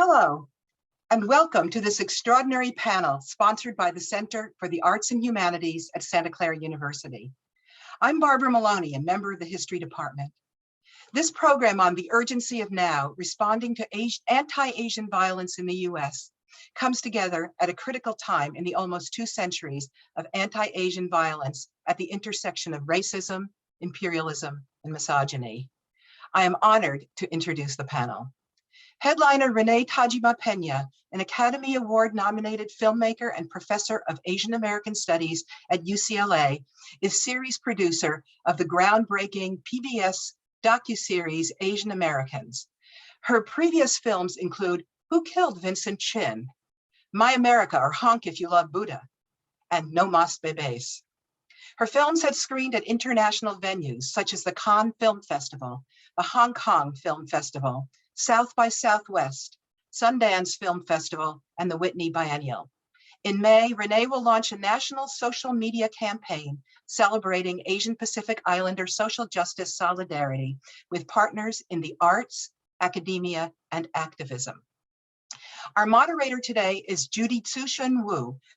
Hello, and welcome to this extraordinary panel sponsored by the Center for the Arts and Humanities at Santa Clara University. I'm Barbara Maloney, a member of the History Department. This program on the urgency of now, responding to anti-Asian violence in the US, comes together at a critical time in the almost 2 centuries of anti-Asian violence at the intersection of racism, imperialism, and misogyny. I am honored to introduce the panel. Headliner Renee Tajima-Peña, an Academy Award nominated filmmaker and professor of Asian American Studies at UCLA, is series producer of the groundbreaking PBS docuseries Asian Americans. Her previous films include Who Killed Vincent Chin?, My America or Honk If You Love Buddha, and No Mas Bebés. Her films have screened at international venues such as the Cannes Film Festival, the Hong Kong Film Festival, South by Southwest, Sundance Film Festival, and the Whitney Biennial. In May, Renee will launch a national social media campaign celebrating Asian Pacific Islander social justice solidarity with partners in the arts, academia, and activism. Our moderator today is Judy Tzu-Chun,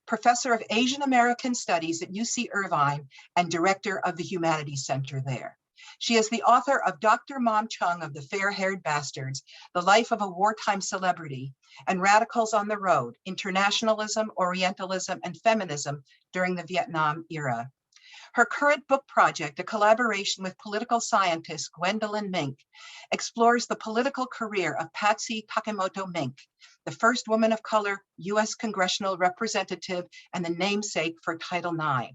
professor of Asian American Studies at UC Irvine and director of the Humanities Center there. She is the author of Dr. Mom Chung of the Fair-Haired Bastards, The Life of a Wartime Celebrity, and Radicals on the Road, Internationalism, Orientalism, and Feminism During the Vietnam Era. Her current book project, a collaboration with political scientist Gwendolyn Mink, explores the political career of Patsy Takemoto Mink, the first woman of color US congressional representative and the namesake for Title IX.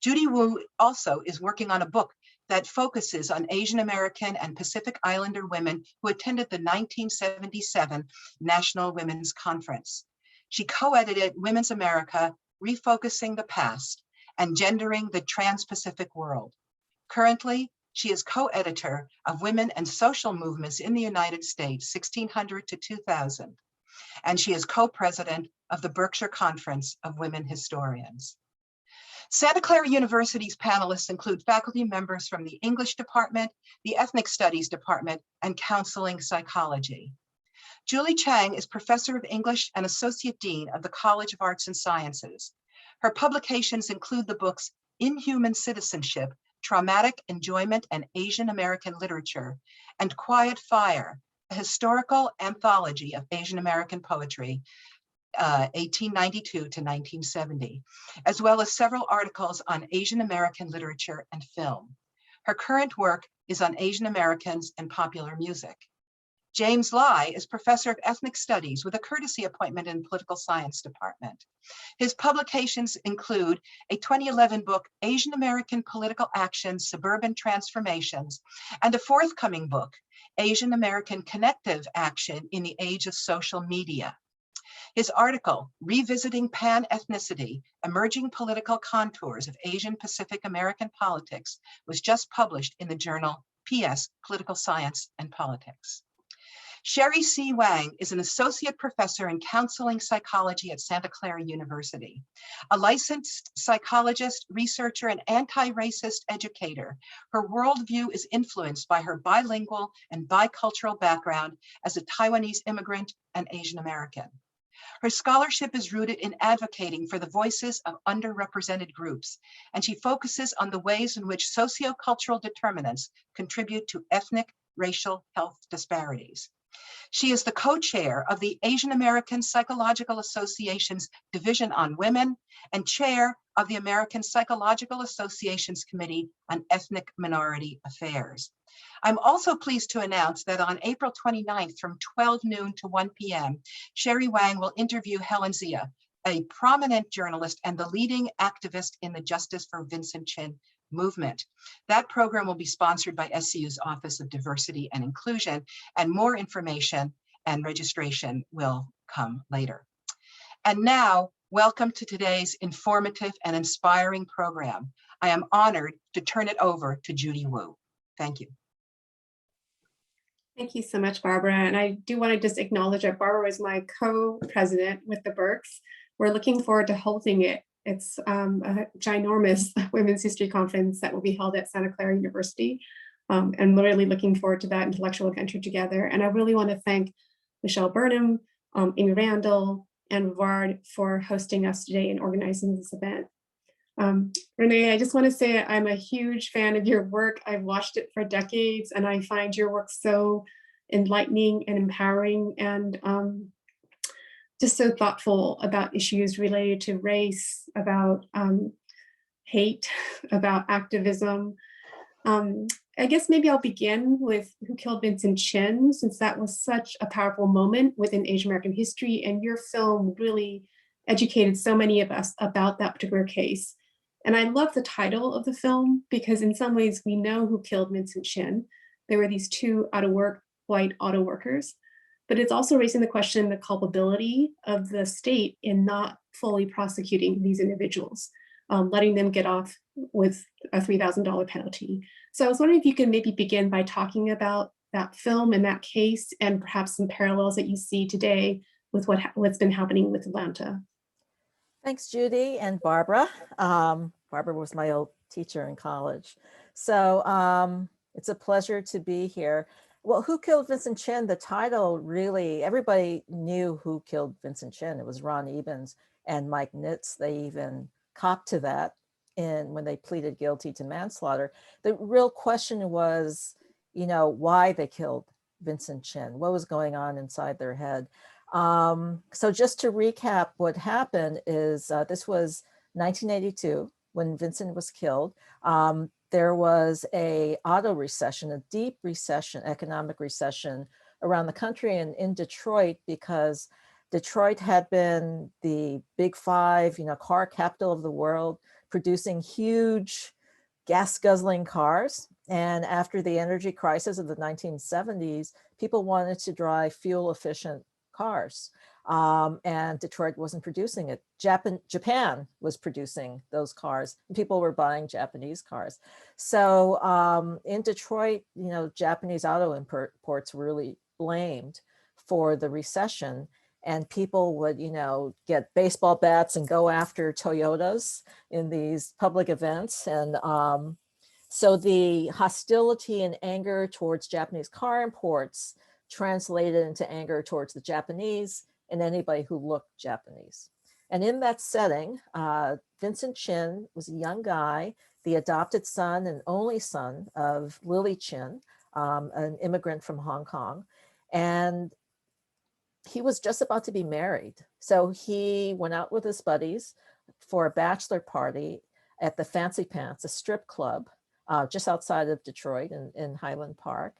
Judy Wu also is working on a book that focuses on Asian American and Pacific Islander women who attended the 1977 National Women's Conference. She co-edited Women's America, Refocusing the Past and Gendering the Trans-Pacific World. Currently, she is co-editor of Women and Social Movements in the United States, 1600 to 2000, and she is co-president of the Berkshire Conference of Women Historians. Santa Clara University's panelists include faculty members from the English Department, the Ethnic Studies Department, and Counseling Psychology. Julie Chang is professor of English and associate dean of the College of Arts and Sciences. Her publications include the books Inhuman Citizenship, Traumatic Enjoyment and Asian American Literature, and Quiet Fire, a historical anthology of Asian American poetry, 1892 to 1970, as well as several articles on Asian American literature and film. Her current work is on Asian Americans and popular music. James Lai is professor of ethnic studies with a courtesy appointment in the political science department. His publications include a 2011 book, Asian American Political Action, Suburban Transformations, and a forthcoming book, Asian American Connective Action in the Age of Social Media. His article, Revisiting Pan-Ethnicity, Emerging Political Contours of Asian Pacific American Politics, was just published in the journal PS, Political Science and Politics. Sherry C. Wang is an associate professor in counseling psychology at Santa Clara University. A licensed psychologist, researcher, and anti-racist educator, her worldview is influenced by her bilingual and bicultural background as a Taiwanese immigrant and Asian American. Her scholarship is rooted in advocating for the voices of underrepresented groups, and she focuses on the ways in which sociocultural determinants contribute to ethnic, racial health disparities. She is the co-chair of the Asian American Psychological Association's Division on Women and chair of the American Psychological Association's Committee on Ethnic Minority Affairs. I'm also pleased to announce that on April 29th from 12 noon to 1 p.m., Sherry Wang will interview Helen Zia, a prominent journalist and the leading activist in the Justice for Vincent Chin movement. That program will be sponsored by SCU's Office of Diversity and Inclusion, and more information and registration will come later. And now, welcome to today's informative and inspiring program. I am honored to turn it over to Judy Wu. Thank you. Thank you so much, Barbara. And I do want to just acknowledge that Barbara is my co-president with the Berks. We're looking forward to holding it. It's a ginormous Women's History Conference that will be held at Santa Clara University. And really looking forward to that intellectual adventure together. And I really want to thank Michelle Burnham, Amy Randall, and Vard for hosting us today and organizing this event. Renee, I just want to say I'm a huge fan of your work. I've watched it for decades, and I find your work so enlightening and empowering, and just so thoughtful about issues related to race, about hate, about activism. I guess maybe I'll begin with Who Killed Vincent Chin, since that was such a powerful moment within Asian American history, and your film really educated so many of us about that particular case. And I love the title of the film because in some ways we know who killed Vincent Chin. There were these two out of work white auto workers, but it's also raising the question, the culpability of the state in not fully prosecuting these individuals, letting them get off with a $3,000 penalty. So I was wondering if you can maybe begin by talking about that film and that case, and perhaps some parallels that you see today with what's been happening with Atlanta. Thanks, Judy and Barbara. Barbara was my old teacher in college. So it's a pleasure to be here. Well, Who Killed Vincent Chin? The title really, everybody knew who killed Vincent Chin. It was Ron Ebens and Mike Nitz. They even copped to that when they pleaded guilty to manslaughter. The real question was, why they killed Vincent Chin. What was going on inside their head? So just to recap, what happened is this was 1982 when Vincent was killed. There was a auto recession, a deep recession, economic recession around the country and in Detroit, because Detroit had been the big five, car capital of the world, producing huge gas guzzling cars. And after the energy crisis of the 1970s, people wanted to drive fuel efficient cars. And Detroit wasn't producing it. Japan was producing those cars. And people were buying Japanese cars. So in Detroit, Japanese auto imports were really blamed for the recession. And people would, get baseball bats and go after Toyotas in these public events. And so the hostility and anger towards Japanese car imports translated into anger towards the Japanese and anybody who looked Japanese. And in that setting, Vincent Chin was a young guy, the adopted son and only son of Lily Chin, an immigrant from Hong Kong. And he was just about to be married. So he went out with his buddies for a bachelor party at the Fancy Pants, a strip club just outside of Detroit in Highland Park.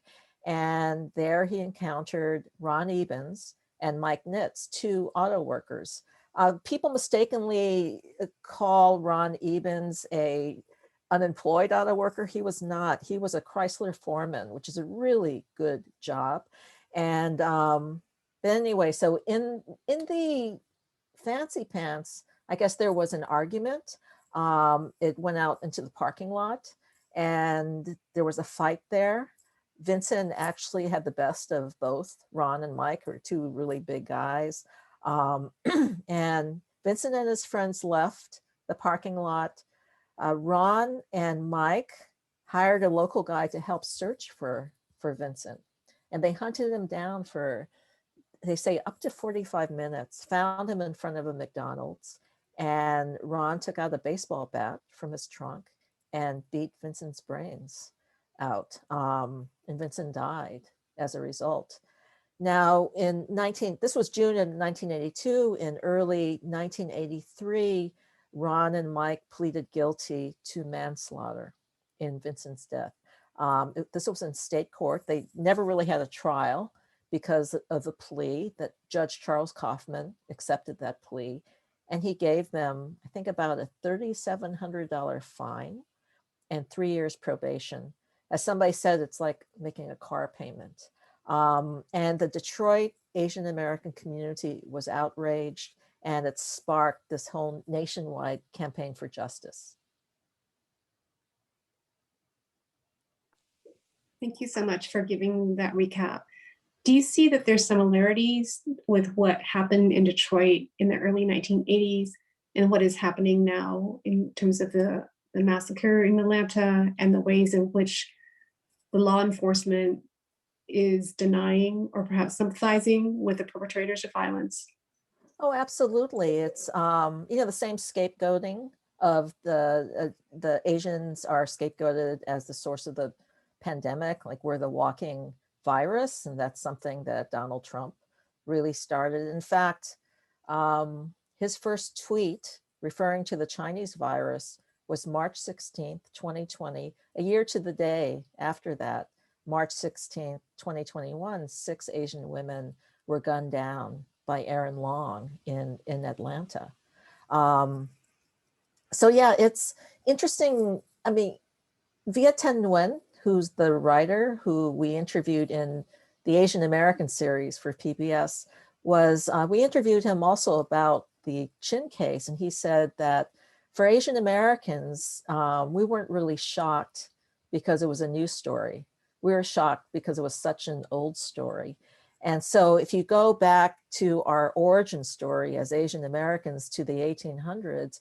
And there he encountered Ron Ebens and Mike Nitz, two auto workers. People mistakenly call Ron Ebens a unemployed auto worker. He was not. He was a Chrysler foreman, which is a really good job. And but anyway, so in the Fancy Pants, I guess there was an argument. It went out into the parking lot and there was a fight there. Vincent actually had the best of both. Ron and Mike are two really big guys. And Vincent and his friends left the parking lot. Ron and Mike hired a local guy to help search for Vincent. And they hunted him down for, they say, up to 45 minutes, found him in front of a McDonald's. And Ron took out a baseball bat from his trunk and beat Vincent's brains out. And Vincent died as a result. Now this was June of 1982. In early 1983, Ron and Mike pleaded guilty to manslaughter in Vincent's death. This was in state court. They never really had a trial because of the plea that Judge Charles Kaufman accepted that plea. And he gave them, I think, about a $3,700 fine and 3 years probation. As somebody said, it's like making a car payment. And the Detroit Asian American community was outraged, and it sparked this whole nationwide campaign for justice. Thank you so much for giving that recap. Do you see that there's similarities with what happened in Detroit in the early 1980s and what is happening now in terms of the massacre in Atlanta and the ways in which the law enforcement is denying or perhaps sympathizing with the perpetrators of violence? Oh, absolutely. It's, the same scapegoating of the Asians are scapegoated as the source of the pandemic, like we're the walking virus. And that's something that Donald Trump really started. In fact, his first tweet referring to the Chinese virus was March 16th, 2020, a year to the day after that, March 16th, 2021, 6 Asian women were gunned down by Aaron Long in Atlanta. So yeah, it's interesting. I mean, Viet Thanh Nguyen, who's the writer who we interviewed in the Asian American series for PBS, we interviewed him also about the Chin case, and he said that for Asian Americans, we weren't really shocked because it was a news story. We were shocked because it was such an old story. And so if you go back to our origin story as Asian Americans to the 1800s,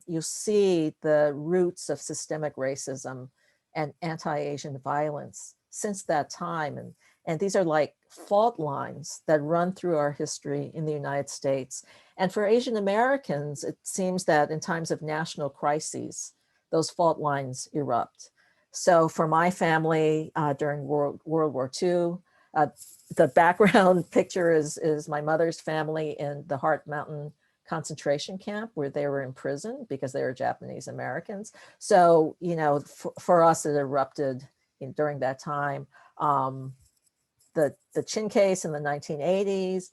you'll see the roots of systemic racism and anti-Asian violence since that time. And these are like fault lines that run through our history in the United States. And for Asian Americans, it seems that in times of national crises, those fault lines erupt. So for my family during World War II, the background picture is my mother's family in the Heart Mountain concentration camp where they were imprisoned because they were Japanese Americans. So, for us, it erupted during that time. The Chin case in the 1980s,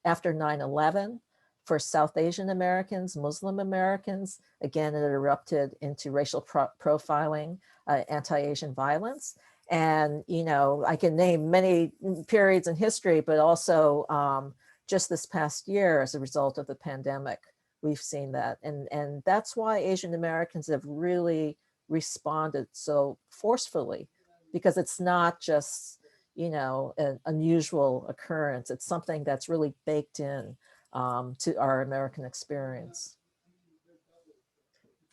after 9/11, for South Asian Americans, Muslim Americans, again, it erupted into racial profiling, anti-Asian violence. And, I can name many periods in history, but also just this past year as a result of the pandemic, we've seen that. And that's why Asian Americans have really responded so forcefully, because it's not just, an unusual occurrence. It's something that's really baked in to our American experience.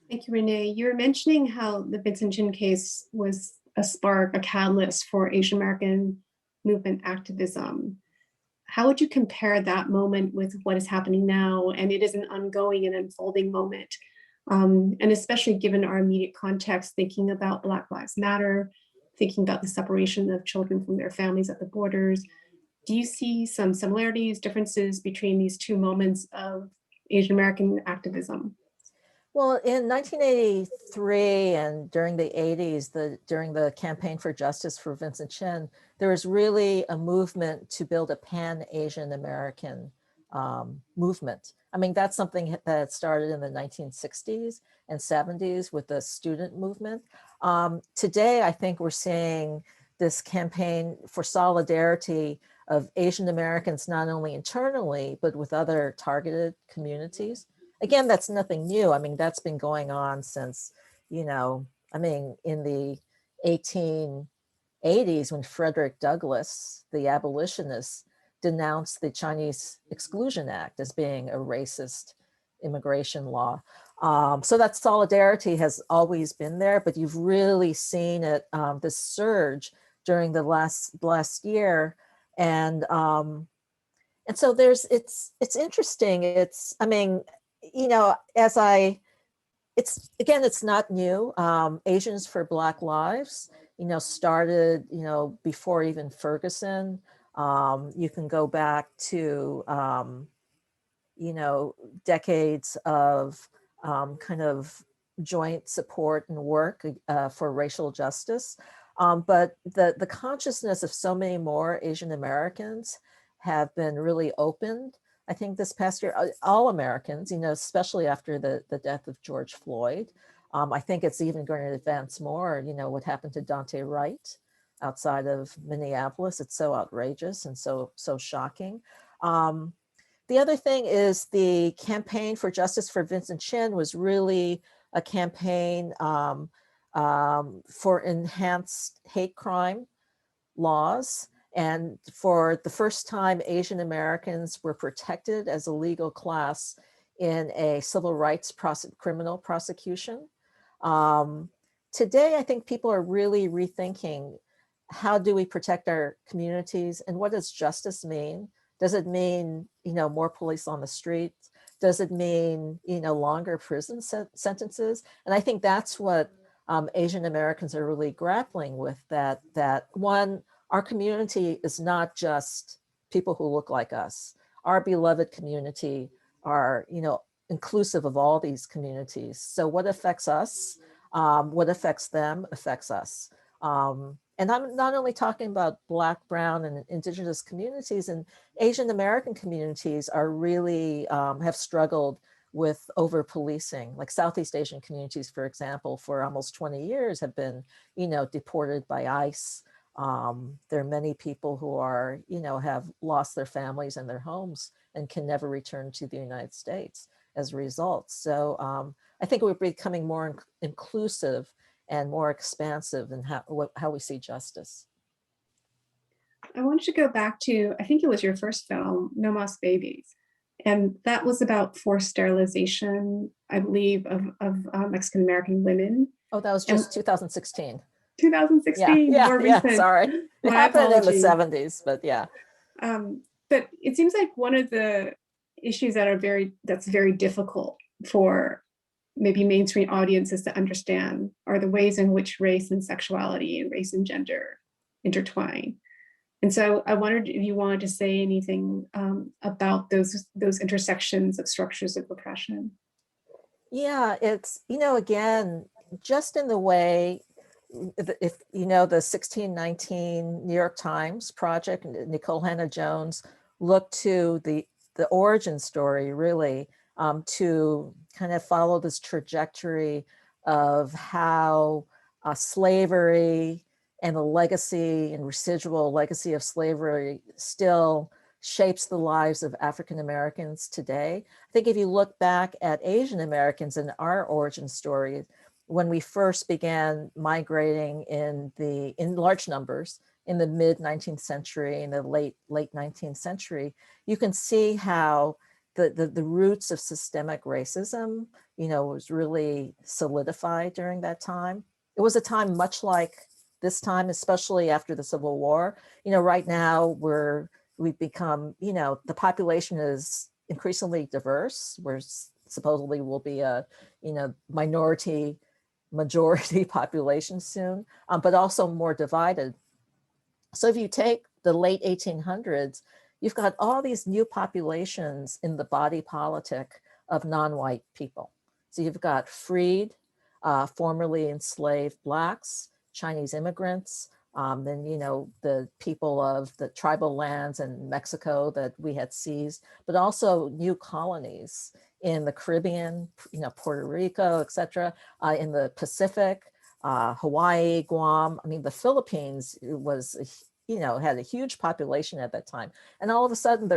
Thank you, Renee. You were mentioning how the Vincent Chin case was a spark, a catalyst for Asian American movement activism. How would you compare that moment with what is happening now? And it is an ongoing and unfolding moment. And especially given our immediate context, thinking about Black Lives Matter, thinking about the separation of children from their families at the borders. Do you see some similarities, differences between these two moments of Asian American activism? Well, in 1983 and during the 80s, during the campaign for justice for Vincent Chin, there was really a movement to build a pan-Asian American movement. I mean, that's something that started in the 1960s and 70s with the student movement. Today, I think we're seeing this campaign for solidarity of Asian Americans, not only internally, but with other targeted communities. Again, that's nothing new. I mean, that's been going on since, in the 1880s when Frederick Douglass, the abolitionist, denounced the Chinese Exclusion Act as being a racist immigration law. So that solidarity has always been there, but you've really seen it, this surge during the last year. And so it's interesting. It's not new. Asians for Black Lives, started, before even Ferguson. You can go back to, decades of kind of joint support and work for racial justice. But the consciousness of so many more Asian Americans have been really opened. I think this past year, all Americans, especially after the death of George Floyd, I think it's even going to advance more, what happened to Dante Wright outside of Minneapolis. It's so outrageous and so shocking. The other thing is the campaign for justice for Vincent Chin was really a campaign for enhanced hate crime laws. And for the first time, Asian Americans were protected as a legal class in a civil rights criminal prosecution. Today, I think people are really rethinking how do we protect our communities, and what does justice mean? Does it mean, more police on the street? Does it mean, longer prison sentences? And I think that's what Asian Americans are really grappling with, that one, our community is not just people who look like us. Our beloved community are, inclusive of all these communities. So what affects us, what affects them affects us. And I'm not only talking about Black, Brown, and Indigenous communities, and Asian American communities are really have struggled with over policing. Like Southeast Asian communities, for example, for almost 20 years have been, deported by ICE. There are many people who are, have lost their families and their homes and can never return to the United States as a result. So I think we're becoming more inclusive and more expansive in how we see justice. I wanted to go back to, I think it was your first film, No Mas Babies. And that was about forced sterilization, I believe, of Mexican-American women. Oh, that was just 2016. 2016, more recent. Yeah, sorry. It My happened apologies. in the 70s, but yeah. But it seems like one of the issues that's very difficult for maybe mainstream audiences to understand are the ways in which race and sexuality and race and gender intertwine. And so I wondered if you wanted to say anything about those intersections of structures of oppression. Yeah, it's, again, just in the way, if the 1619 New York Times project, Nicole Hannah-Jones looked to the origin story, really, to kind of follow this trajectory of how slavery and the legacy and residual legacy of slavery still shapes the lives of African Americans today. I think if you look back at Asian Americans in our origin story, when we first began migrating in large numbers in the mid 19th century and the late 19th century, you can see how the roots of systemic racism, was really solidified during that time. It was a time much like this time, especially after the Civil War. Right now we've become, the population is increasingly diverse. We're supposedly will be a, minority majority population soon, but also more divided. So if you take the late 1800s, you've got all these new populations in the body politic of non-white people. So you've got freed, formerly enslaved Blacks, Chinese immigrants, then, the people of the tribal lands in Mexico that we had seized, but also new colonies in the Caribbean, Puerto Rico, et cetera, in the Pacific, Hawaii, Guam. I mean, the Philippines was, had a huge population at that time. And all of a sudden,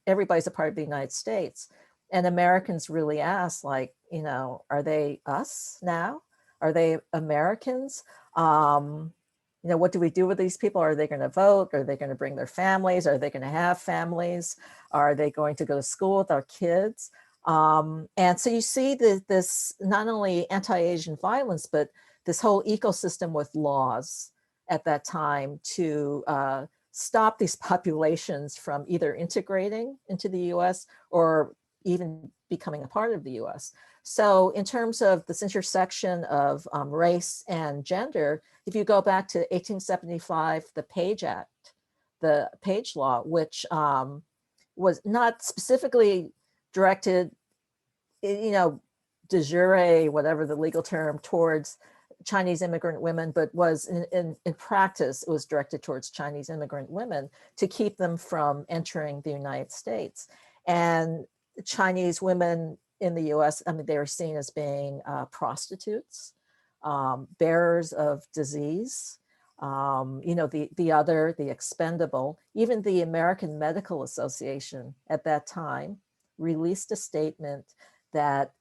everybody's a part of the United States. And Americans really asked, like, are they us now? Are they Americans? What do we do with these people? Are they going to vote? Are they going to bring their families? Are they going to have families? Are they going to go to school with our kids? And so you see this not only anti-Asian violence, but this whole ecosystem with laws at that time to stop these populations from either integrating into the US or even becoming a part of the US. So in terms of this intersection of race and gender, if you go back to 1875, the Page Act, the Page Law, which was not specifically directed, de jure, whatever the legal term, towards Chinese immigrant women, but was in practice, it was directed towards Chinese immigrant women to keep them from entering the United States. And Chinese women in the US, I mean, they were seen as being prostitutes, bearers of disease, the expendable. Even the American Medical Association at that time released a statement that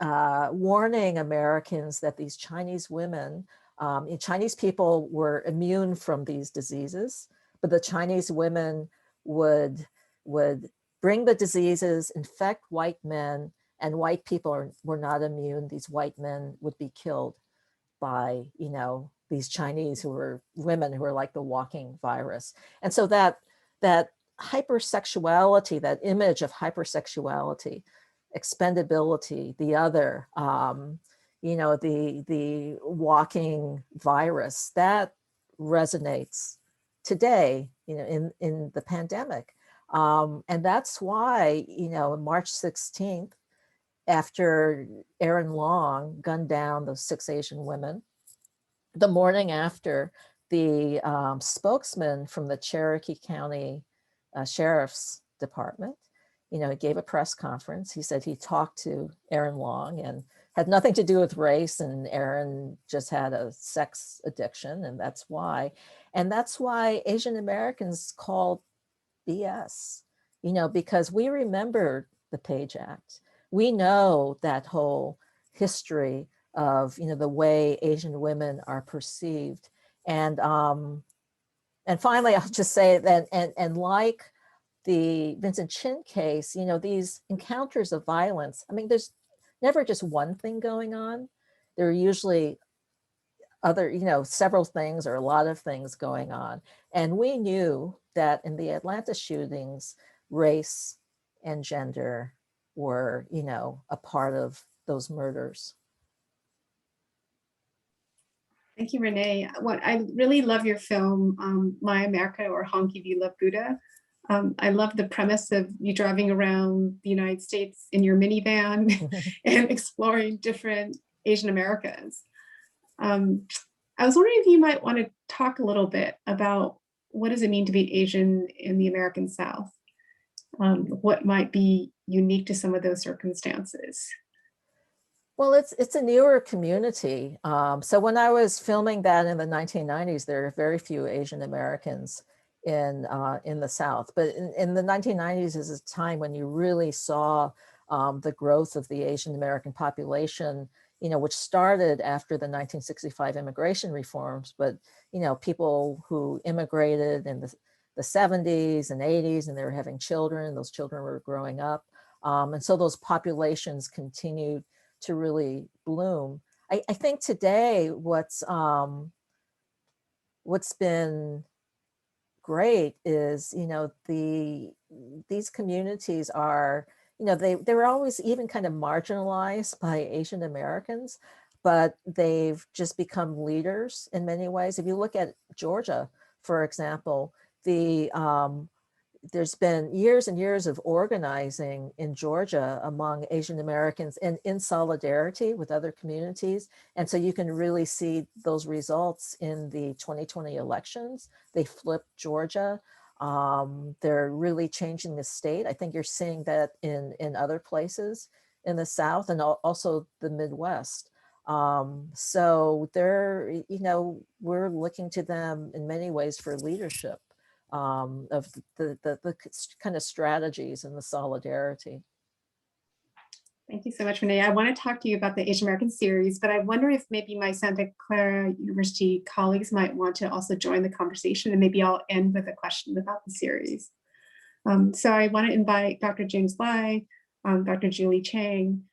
warning Americans that these Chinese women, Chinese people were immune from these diseases, but the Chinese women would bring the diseases, infect white men, and white people were not immune. These white men would be killed by, these Chinese who were women who were like the walking virus. And so that hypersexuality, that image of hypersexuality, expendability, the other, the walking virus, that resonates today, in the pandemic. And that's why, March 16th, after Aaron Long gunned down those 6 Asian women, the morning after, the spokesman from the Cherokee County Sheriff's Department, he gave a press conference. He said he talked to Aaron Long and had nothing to do with race, and Aaron just had a sex addiction, and that's why. And that's why Asian Americans called BS, because we remember the Page Act. We know that whole history of, the way Asian women are perceived. And finally, I'll just say that, and like the Vincent Chin case, these encounters of violence, I mean, there's never just one thing going on. There are usually other, several things or a lot of things going on. And we knew that in the Atlanta shootings, race and gender were, a part of those murders. Thank you, Renee. I really love your film, My America, or Honky V Love Buddha. I love the premise of you driving around the United States in your minivan and exploring different Asian Americas. I was wondering if you might want to talk a little bit about what does it mean to be Asian in the American South? What might be unique to some of those circumstances? Well, it's a newer community. So when I was filming that in the 1990s, there were very few Asian Americans in the South. But in the 1990s is a time when you really saw the growth of the Asian American population, which started after the 1965 immigration reforms. But, people who immigrated in the 70s and 80s, and they were having children, those children were growing up. And so those populations continued to really bloom. I think today what's been great is, these communities are, they were always even kind of marginalized by Asian Americans, but they've just become leaders in many ways. If you look at Georgia, for example, there's been years and years of organizing in Georgia among Asian Americans and in solidarity with other communities. And so you can really see those results in the 2020 elections. They flipped Georgia. They're really changing the state. I think you're seeing that in other places in the South and also the Midwest. So they're, we're looking to them in many ways for leadership. Of the kind of strategies and the solidarity. Thank you so much, Renee. I want to talk to you about the Asian American series, but I wonder if maybe my Santa Clara University colleagues might want to also join the conversation, and maybe I'll end with a question about the series. So I want to invite Dr. James Lai, Dr. Julie Chang,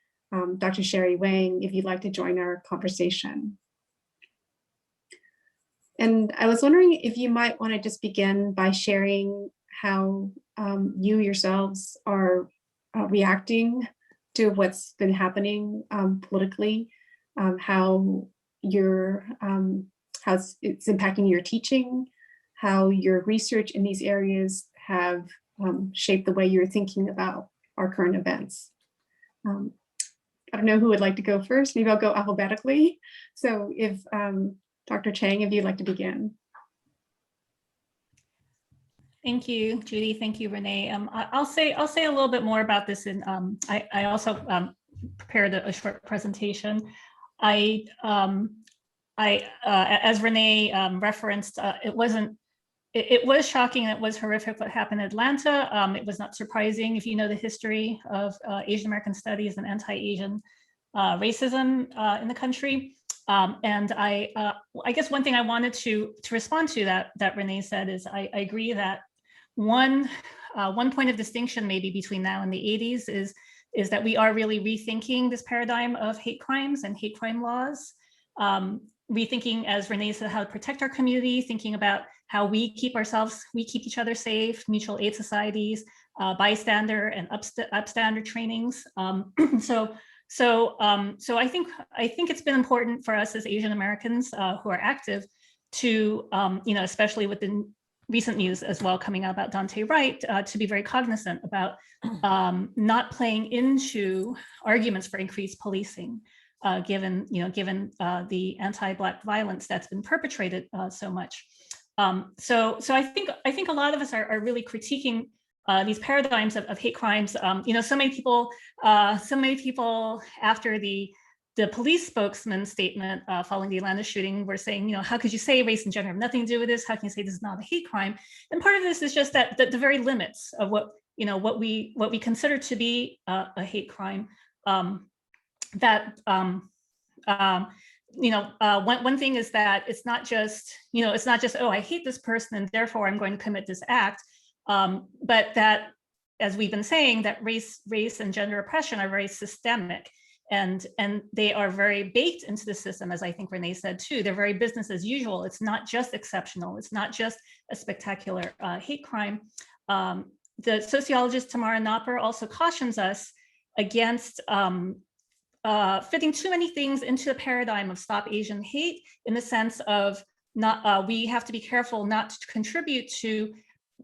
Dr. Sherry Wang, if you'd like to join our conversation. And I was wondering if you might want to just begin by sharing how you yourselves are reacting to what's been happening politically, how it's impacting your teaching, how your research in these areas have shaped the way you're thinking about our current events. I don't know who would like to go first. Maybe I'll go alphabetically. So if Dr. Chang, if you'd like to begin. Thank you, Judy. Thank you, Renee. I'll say a little bit more about this. And I also prepared a short presentation. As Renee referenced, it was shocking and it was horrific what happened in Atlanta. It was not surprising if you know the history of Asian American studies and anti-Asian racism in the country. And I guess one thing I wanted to respond to that Renee said is I agree that one point of distinction maybe between now and the 80s is that we are really rethinking this paradigm of hate crimes and hate crime laws. rethinking, as Renee said, how to protect our community, thinking about how we keep each other safe, mutual aid societies, bystander and upstander trainings. So I think it's been important for us as Asian Americans who are active to, especially with the recent news as well coming out about Dante Wright, to be very cognizant about not playing into arguments for increased policing, given the anti-Black violence that's been perpetrated so much. So I think a lot of us are really critiquing these paradigms of hate crimes. So many people after the police spokesman statement following the Atlanta shooting were saying, how could you say race and gender have nothing to do with this? How can you say this is not a hate crime? And part of this is just that the very limits of what we consider to be a hate crime. One thing is that it's not just, oh, I hate this person and therefore I'm going to commit this act. But that, as we've been saying, that race and gender oppression are very systemic, and they are very baked into the system, as I think Renee said too. They're very business as usual. It's not just exceptional. It's not just a spectacular hate crime. The sociologist Tamara Knopper also cautions us against fitting too many things into the paradigm of Stop Asian Hate, in the sense of we have to be careful not to contribute to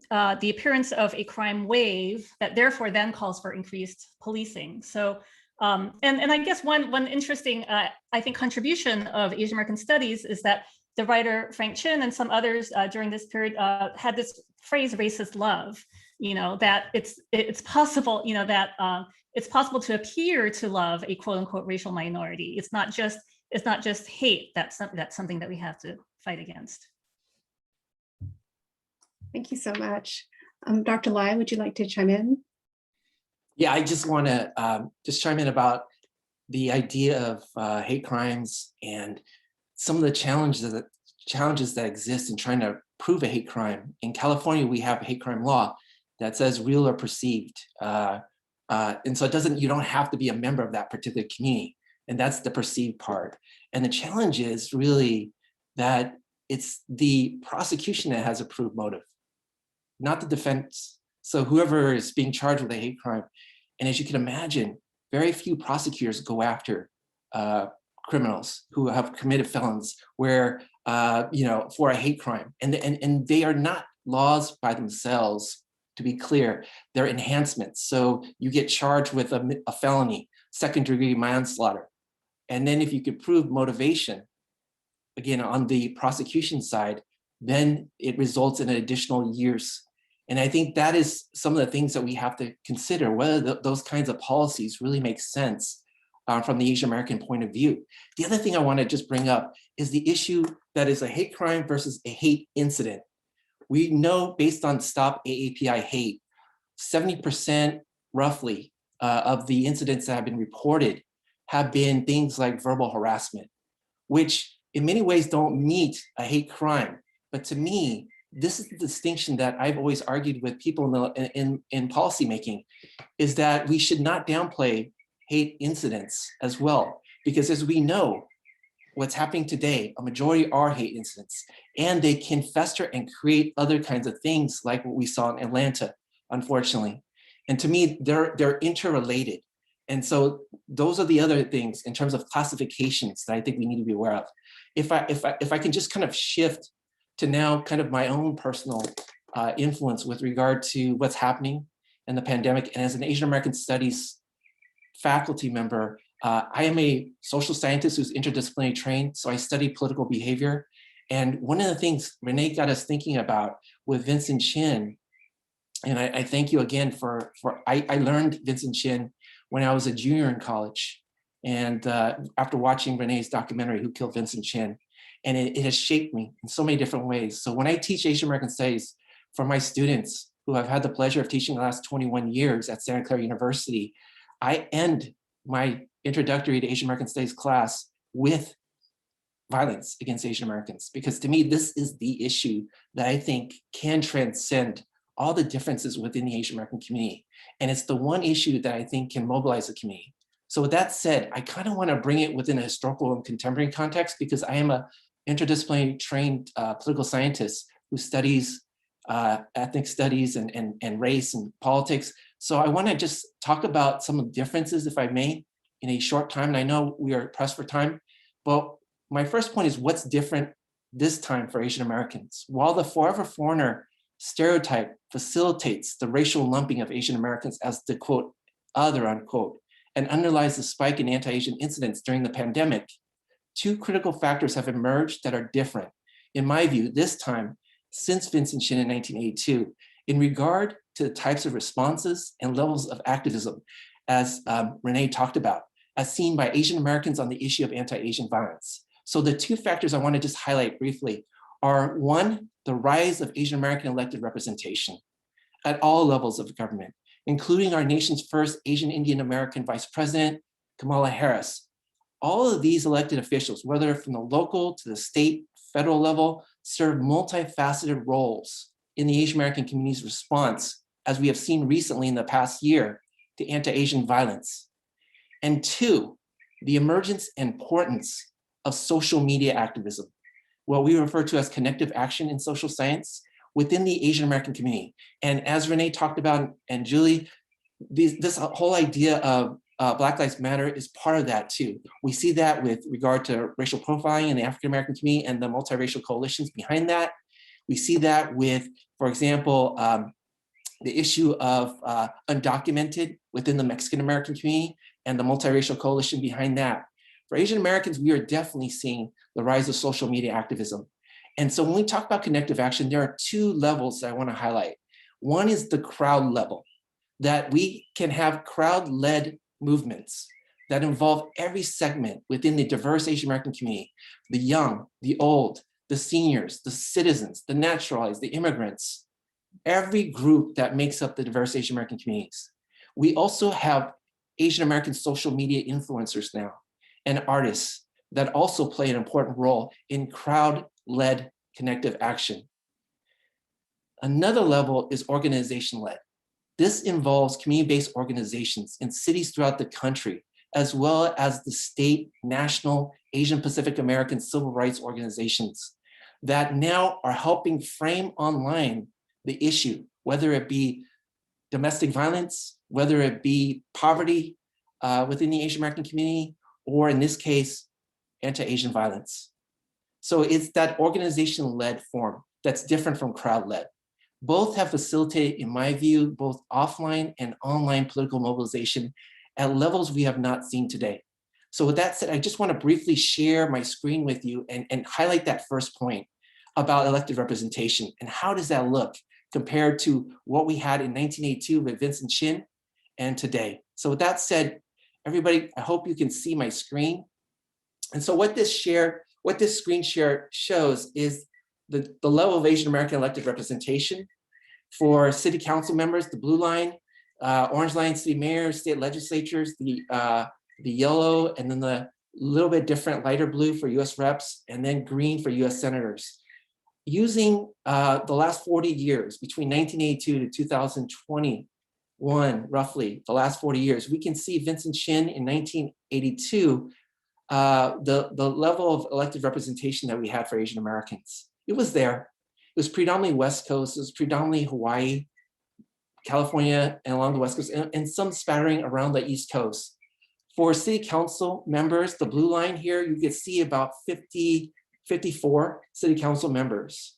the appearance of a crime wave that therefore then calls for increased policing. So, and I guess one interesting, I think, contribution of Asian American studies is that the writer Frank Chin and some others during this period had this phrase "racist love." That it's possible, that it's possible to appear to love a quote unquote racial minority. It's not just hate. That's something that we have to fight against. Thank you so much. Dr. Lai, would you like to chime in? Yeah, I just want to just chime in about the idea of hate crimes and some of the challenges that exist in trying to prove a hate crime. In California, we have a hate crime law that says real or perceived. And so you don't have to be a member of that particular community. And that's the perceived part. And the challenge is really that it's the prosecution that has a proved motive, not the defense. So whoever is being charged with a hate crime, and as you can imagine, very few prosecutors go after criminals who have committed felons where, for a hate crime. And they are not laws by themselves, to be clear, they're enhancements. So you get charged with a felony, second-degree manslaughter. And then if you could prove motivation, again, on the prosecution side, then it results in additional years. And I think that is some of the things that we have to consider, whether those kinds of policies really make sense from the Asian American point of view. The other thing I want to just bring up is the issue that is a hate crime versus a hate incident. We know, based on Stop AAPI Hate, 70% roughly of the incidents that have been reported have been things like verbal harassment, which in many ways don't meet a hate crime. But to me, this is the distinction that I've always argued with people in policymaking, is that we should not downplay hate incidents as well. Because as we know, what's happening today, a majority are hate incidents, and they can fester and create other kinds of things like what we saw in Atlanta, unfortunately. And to me, they're interrelated. And so those are the other things in terms of classifications that I think we need to be aware of. If I can just kind of shift to now kind of my own personal influence with regard to what's happening in the pandemic. And as an Asian American Studies faculty member, I am a social scientist who's interdisciplinary trained, so I study political behavior. And one of the things Renee got us thinking about with Vincent Chin, and I thank you again I learned Vincent Chin when I was a junior in college. And after watching Renee's documentary, Who Killed Vincent Chin? And it has shaped me in so many different ways. So when I teach Asian American Studies for my students who I've had the pleasure of teaching the last 21 years at Santa Clara University, I end my introductory to Asian American Studies class with violence against Asian Americans, because to me, this is the issue that I think can transcend all the differences within the Asian American community. And it's the one issue that I think can mobilize the community. So with that said, I kind of want to bring it within a historical and contemporary context because I am a interdisciplinary trained political scientist who studies ethnic studies and race and politics. So I want to just talk about some of the differences, if I may, in a short time. And I know we are pressed for time, but my first point is what's different this time for Asian Americans. While the forever foreigner stereotype facilitates the racial lumping of Asian Americans as the quote, other unquote, and underlies the spike in anti-Asian incidents during the pandemic, two critical factors have emerged that are different, in my view, this time since Vincent Chin in 1982, in regard to the types of responses and levels of activism, as Renee talked about, as seen by Asian Americans on the issue of anti-Asian violence. So the two factors I want to just highlight briefly are one, the rise of Asian American elected representation at all levels of government, including our nation's first Asian Indian American Vice President, Kamala Harris. All of these elected officials, whether from the local to the state, federal level, serve multifaceted roles in the Asian American community's response, as we have seen recently in the past year, to anti-Asian violence. And two, the emergence and importance of social media activism, what we refer to as connective action in social science within the Asian American community. And as Renee talked about, and Julie, this whole idea of Black Lives Matter is part of that too. We see that with regard to racial profiling in the African American community and the multiracial coalitions behind that. We see that with, for example, the issue of undocumented within the Mexican American community and the multiracial coalition behind that. For Asian Americans, we are definitely seeing the rise of social media activism. And so when we talk about connective action, there are two levels that I want to highlight. One is the crowd level, that we can have crowd-led movements that involve every segment within the diverse Asian American community, the young, the old, the seniors, the citizens, the naturalized, the immigrants, every group that makes up the diverse Asian American communities. We also have Asian American social media influencers now and artists that also play an important role in crowd-led connective action. Another level is organization-led. This involves community-based organizations in cities throughout the country, as well as the state, national, Asian Pacific American civil rights organizations that now are helping frame online the issue, whether it be domestic violence, whether it be poverty within the Asian American community, or in this case, anti-Asian violence. So it's that organization-led form that's different from crowd-led. Both have facilitated, in my view, both offline and online political mobilization at levels we have not seen today. So with that said, I just want to briefly share my screen with you and highlight that first point about elected representation and how does that look compared to what we had in 1982 with Vincent Chin and today. So with that said, everybody, I hope you can see my screen. And so what this screen share shows is the level of Asian American elected representation for city council members, the blue line, orange line, city mayors, state legislatures, the yellow, and then the little bit different lighter blue for US reps, and then green for US senators. Using the last 40 years, between 1982 to 2021, roughly, the last 40 years, we can see Vincent Chin in 1982, the level of elected representation that we had for Asian Americans. It was there. It was predominantly West Coast, it was predominantly Hawaii, California, and along the West Coast, and some spattering around the East Coast. For city council members, the blue line here, you can see about 54 city council members,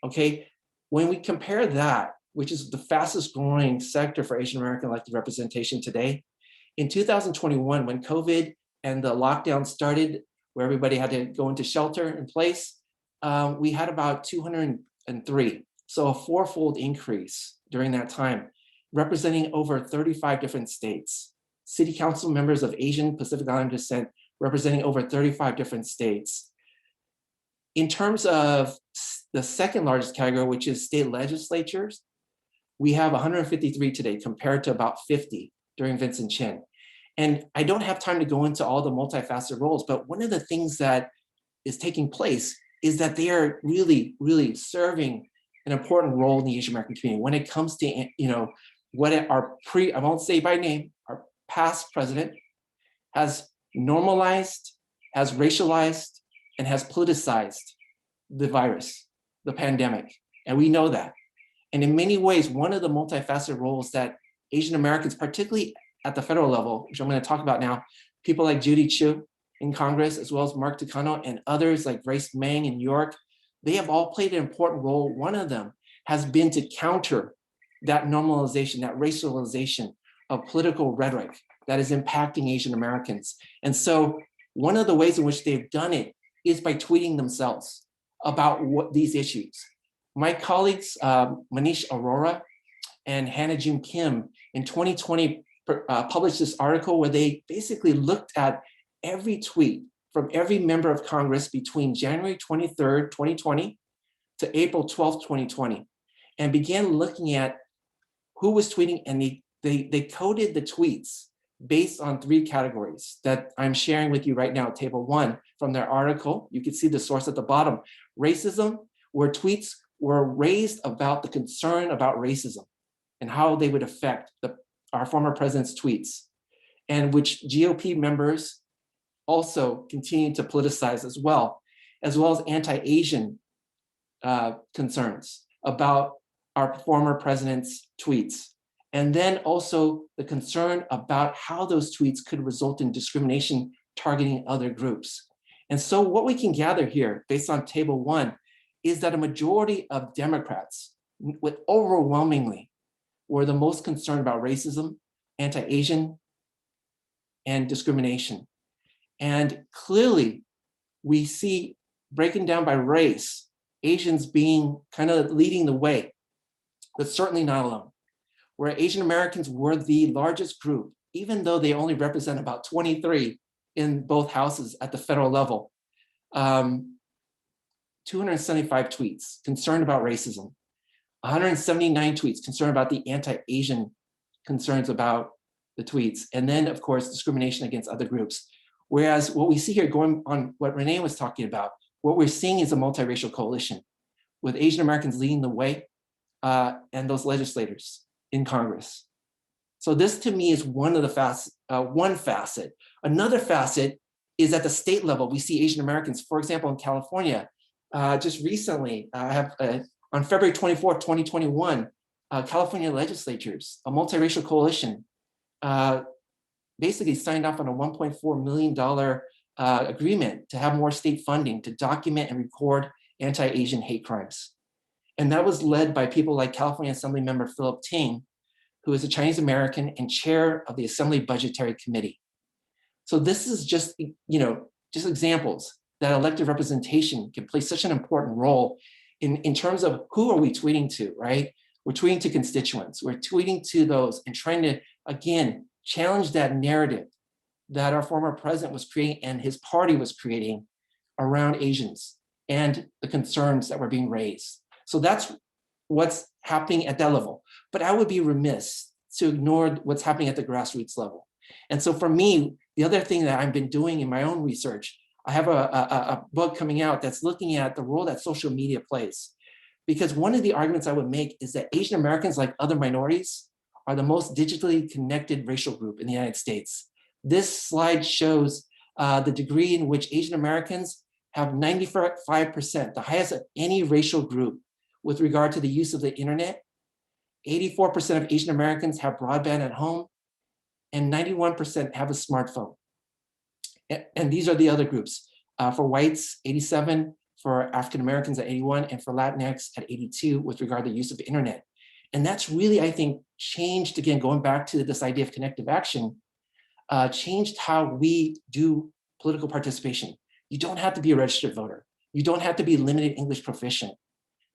okay? When we compare that, which is the fastest growing sector for Asian American elected representation today, in 2021, when COVID and the lockdown started, where everybody had to go into shelter in place, we had about 203. So a fourfold increase during that time, representing over 35 different states. City council members of Asian Pacific Islander descent representing over 35 different states. In terms of the second largest category, which is state legislatures, we have 153 today compared to about 50 during Vincent Chin. And I don't have time to go into all the multifaceted roles, but one of the things that is taking place is that they are really, really serving an important role in the Asian American community when it comes to, what our I won't say by name, our past president has normalized, has racialized, and has politicized the virus, the pandemic. And we know that. And in many ways, one of the multifaceted roles that Asian Americans, particularly at the federal level, which I'm going to talk about now, people like Judy Chu in Congress, as well as Mark Takano and others like Grace Meng in New York, they have all played an important role. One of them has been to counter that normalization, that racialization of political rhetoric that is impacting Asian Americans. And so one of the ways in which they've done it is by tweeting themselves about what these issues. My colleagues, Manish Arora and Hannah June Kim in 2020 published this article where they basically looked at every tweet from every member of Congress between January 23rd, 2020 to April 12th, 2020, and began looking at who was tweeting, and they coded the tweets based on 3 categories that I'm sharing with you right now, table 1 from their article. You can see the source at the bottom. Racism, where tweets were raised about the concern about racism and how they would affect our former president's tweets, and which GOP members also continue to politicize as well as anti-Asian concerns about our former president's tweets. And then also the concern about how those tweets could result in discrimination targeting other groups. And so what we can gather here based on table 1 is that a majority of Democrats, with overwhelmingly, were the most concerned about racism, anti-Asian, and discrimination. And clearly, we see, breaking down by race, Asians being kind of leading the way, but certainly not alone. Where Asian Americans were the largest group, even though they only represent about 23 in both houses at the federal level. 275 tweets concerned about racism, 179 tweets concerned about the anti-Asian concerns about the tweets, and then of course, discrimination against other groups. Whereas what we see here, going on what Renee was talking about, what we're seeing is a multiracial coalition with Asian Americans leading the way and those legislators in Congress. So this to me is one of the one facet. Another facet is at the state level, we see Asian Americans, for example, in California, just recently, on February 24th, 2021, California legislatures, a multiracial coalition, basically signed off on a $1.4 million agreement to have more state funding to document and record anti-Asian hate crimes. And that was led by people like California Assembly Member Philip Ting, who is a Chinese American and chair of the Assembly Budgetary Committee. So this is just, just examples that elected representation can play such an important role in terms of who are we tweeting to, right? We're tweeting to constituents, we're tweeting to those and trying to, again, challenge that narrative that our former president was creating and his party was creating around Asians and the concerns that were being raised. So that's what's happening at that level. But I would be remiss to ignore what's happening at the grassroots level. And so for me, the other thing that I've been doing in my own research, I have a book coming out that's looking at the role that social media plays. Because one of the arguments I would make is that Asian Americans, like other minorities, are the most digitally connected racial group in the United States. This slide shows the degree in which Asian Americans have 95%, the highest of any racial group with regard to the use of the internet. 84% of Asian Americans have broadband at home, and 91% have a smartphone. And these are the other groups. For whites, 87, for African Americans at 81, and for Latinx at 82 with regard to the use of the internet. And that's really, I think, changed, again, going back to this idea of connective action, changed how we do political participation. You don't have to be a registered voter. You don't have to be limited English proficient.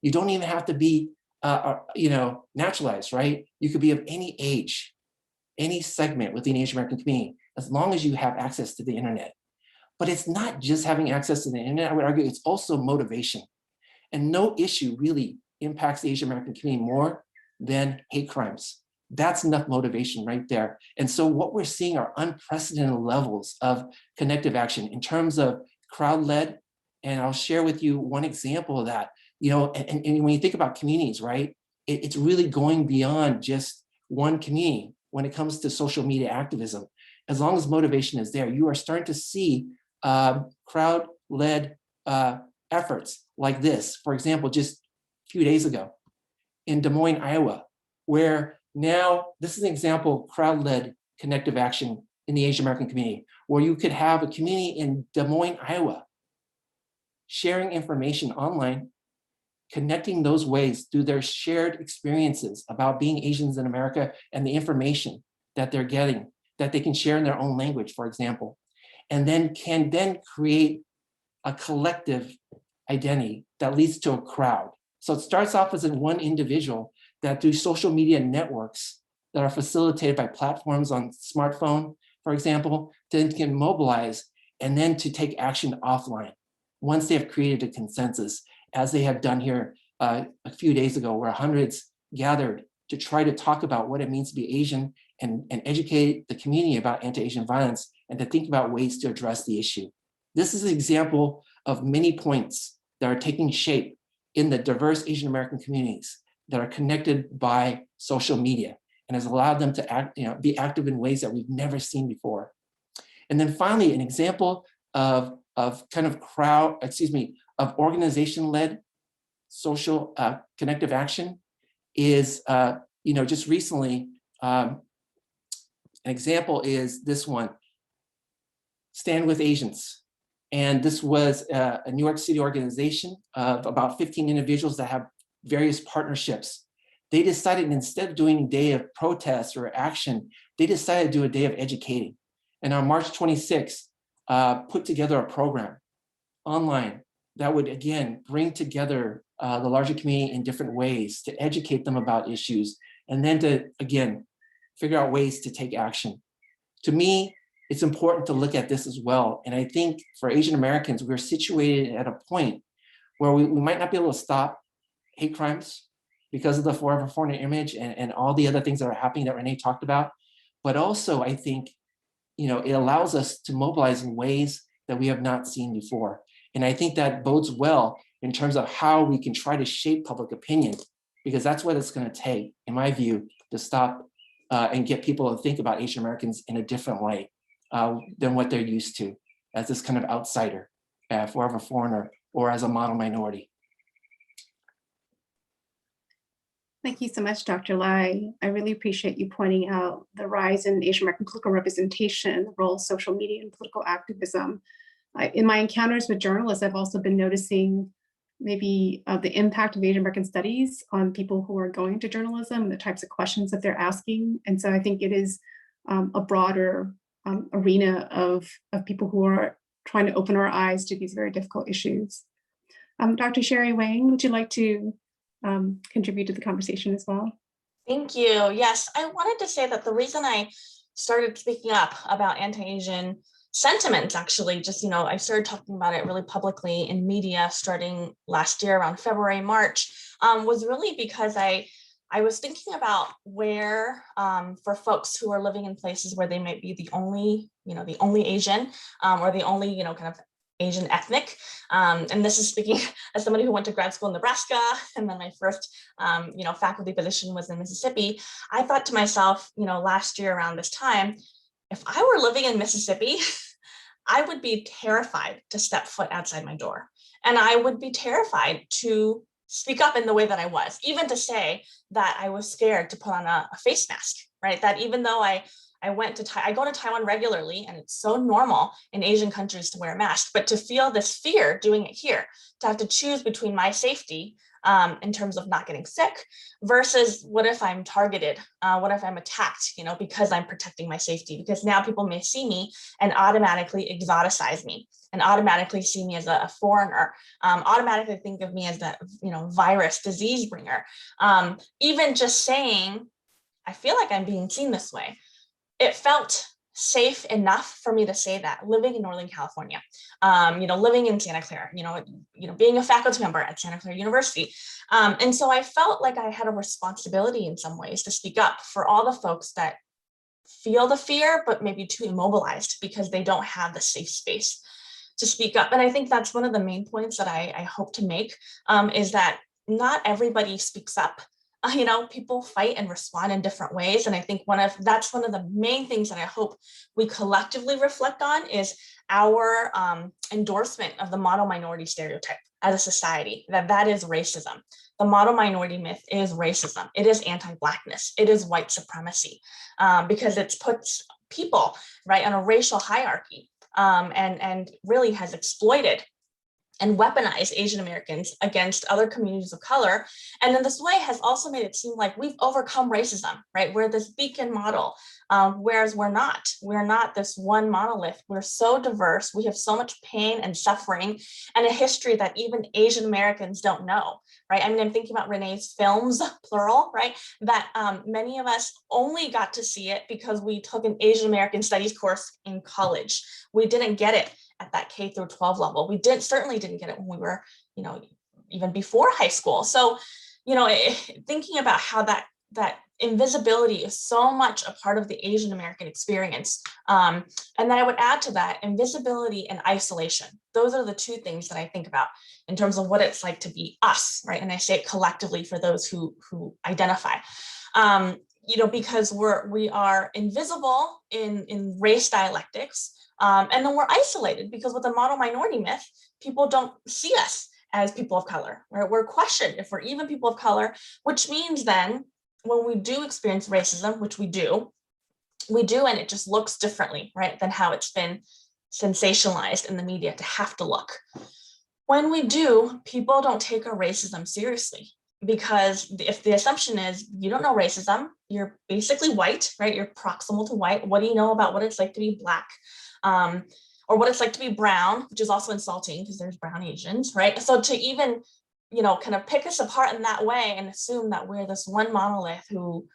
You don't even have to be, naturalized, right? You could be of any age, any segment within the Asian American community, as long as you have access to the internet. But it's not just having access to the internet. I would argue it's also motivation. And no issue really impacts the Asian American community more than hate crimes. That's enough motivation right there. And so what we're seeing are unprecedented levels of connective action in terms of crowd-led. And I'll share with you one example of that. And when you think about communities, right, it's really going beyond just one community when it comes to social media activism. as long as motivation is there, you are starting to see crowd-led efforts like this. For example, just a few days ago in Des Moines, Iowa, where now this is an example of crowd-led connective action in the Asian American community, where you could have a community in Des Moines, Iowa, sharing information online, connecting those ways through their shared experiences about being Asians in America and the information that they're getting, that they can share in their own language, for example, and then can then create a collective identity that leads to a crowd. So it starts off as in one individual that through social media networks that are facilitated by platforms on smartphone, for example, then can mobilize and then to take action offline once they have created a consensus, as they have done here a few days ago, where hundreds gathered to try to talk about what it means to be Asian and educate the community about anti-Asian violence and to think about ways to address the issue. This is an example of many points that are taking shape in the diverse Asian American communities that are connected by social media and has allowed them to be active in ways that we've never seen before. And then finally, an example of kind of of organization-led social connective action is, just recently, an example is this one, Stand With Asians. And this was a New York City organization of about 15 individuals that have various partnerships. They decided instead of doing a day of protest or action, they decided to do a day of educating. And on March 26th, put together a program online that would, again, bring together the larger community in different ways to educate them about issues, and then to, again, figure out ways to take action. To me, it's important to look at this as well. And I think for Asian Americans, we're situated at a point where we might not be able to stop hate crimes because of the forever foreigner image and all the other things that are happening that Renee talked about. But also, I think, it allows us to mobilize in ways that we have not seen before. And I think that bodes well in terms of how we can try to shape public opinion, because that's what it's going to take, in my view, to stop and get people to think about Asian Americans in a different way than what they're used to, as this kind of outsider, forever foreigner, or as a model minority. Thank you so much, Dr. Lai. I really appreciate you pointing out the rise in Asian American political representation, the role of social media and political activism. In my encounters with journalists, I've also been noticing maybe the impact of Asian American studies on people who are going to journalism, the types of questions that they're asking. And so I think it is a broader arena of people who are trying to open our eyes to these very difficult issues. Dr. Sherry Wang, would you like to contribute to the conversation as well? Thank you. Yes, I wanted to say that the reason I started speaking up about anti-Asian sentiments, actually, just, I started talking about it really publicly in media starting last year around February, March, was really because I was thinking about where, for folks who are living in places where they might be the only Asian or the only, kind of Asian ethnic. And this is speaking as somebody who went to grad school in Nebraska, and then my first, faculty position was in Mississippi. I thought to myself, last year around this time, if I were living in Mississippi, I would be terrified to step foot outside my door. And I would be terrified to speak up in the way that I was, even to say that I was scared to put on a face mask, right? That even though I go to Taiwan regularly, and it's so normal in Asian countries to wear a mask, but to feel this fear doing it here, to have to choose between my safety in terms of not getting sick versus what if I'm targeted, what if I'm attacked, because I'm protecting my safety, because now people may see me and automatically exoticize me and automatically see me as a foreigner, automatically think of me as that, virus disease bringer. Even just saying, I feel like I'm being seen this way. It felt safe enough for me to say that living in Northern California, living in Santa Clara, being a faculty member at Santa Clara University. And so I felt like I had a responsibility in some ways to speak up for all the folks that feel the fear, but maybe too immobilized because they don't have the safe space to speak up. And I think that's one of the main points that I hope to make is that not everybody speaks up people fight and respond in different ways. And I think that's one of the main things that I hope we collectively reflect on is our endorsement of the model minority stereotype as a society, that is racism. The model minority myth is racism. It is anti-Blackness. It is white supremacy, because it puts people right on a racial hierarchy, and really has exploited and weaponized Asian Americans against other communities of color. And in this way has also made it seem like we've overcome racism, right? We're this beacon model, whereas we're not this one monolith. We're so diverse. We have so much pain and suffering and a history that even Asian Americans don't know, right? I mean, I'm thinking about Renee's films, plural, right? That many of us only got to see it because we took an Asian American studies course in college. We didn't get it at that K through 12 level. We certainly didn't get it when we were, even before high school. So, thinking about how that invisibility is so much a part of the Asian American experience. And then I would add to that invisibility and isolation. Those are the two things that I think about in terms of what it's like to be us, right? And I say it collectively for those who identify. Because we are invisible in race dialectics. And then we're isolated because with the model minority myth, people don't see us as people of color, right? We're questioned if we're even people of color, which means then when we do experience racism, which we do, and it just looks differently, right, than how it's been sensationalized in the media to have to look. When we do, people don't take our racism seriously. Because if the assumption is you don't know racism, you're basically white, right? You're proximal to white. What do you know about what it's like to be Black? Or what it's like to be brown, which is also insulting because there's brown Asians, right? So to even, kind of pick us apart in that way and assume that we're this one monolith who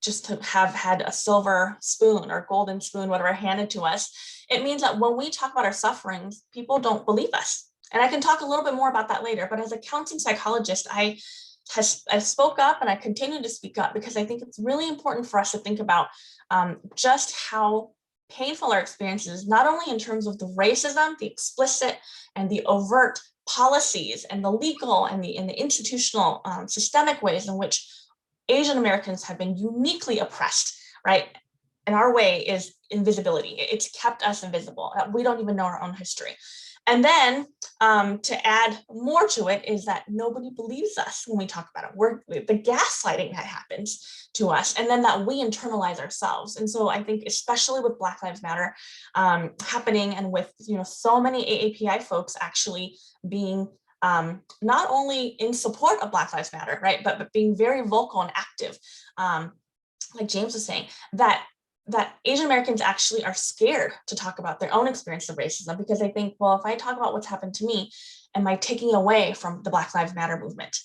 just have had a silver spoon or golden spoon, whatever, handed to us, it means that when we talk about our sufferings, people don't believe us. And I can talk a little bit more about that later, but as a counseling psychologist, I spoke up and I continue to speak up because I think it's really important for us to think about just how painful our experiences, not only in terms of the racism, the explicit and the overt policies and the legal and the institutional systemic ways in which Asian Americans have been uniquely oppressed, right? And our way is invisibility. It's kept us invisible. We don't even know our own history. And then to add more to it is that nobody believes us when we talk about it. We're the gaslighting that happens to us, and then that we internalize ourselves. And so I think, especially with Black Lives Matter happening, and with so many AAPI folks actually being not only in support of Black Lives Matter, right, but being very vocal and active, like James was saying, that Asian Americans actually are scared to talk about their own experience of racism because they think, well, if I talk about what's happened to me, am I taking away from the Black Lives Matter movement?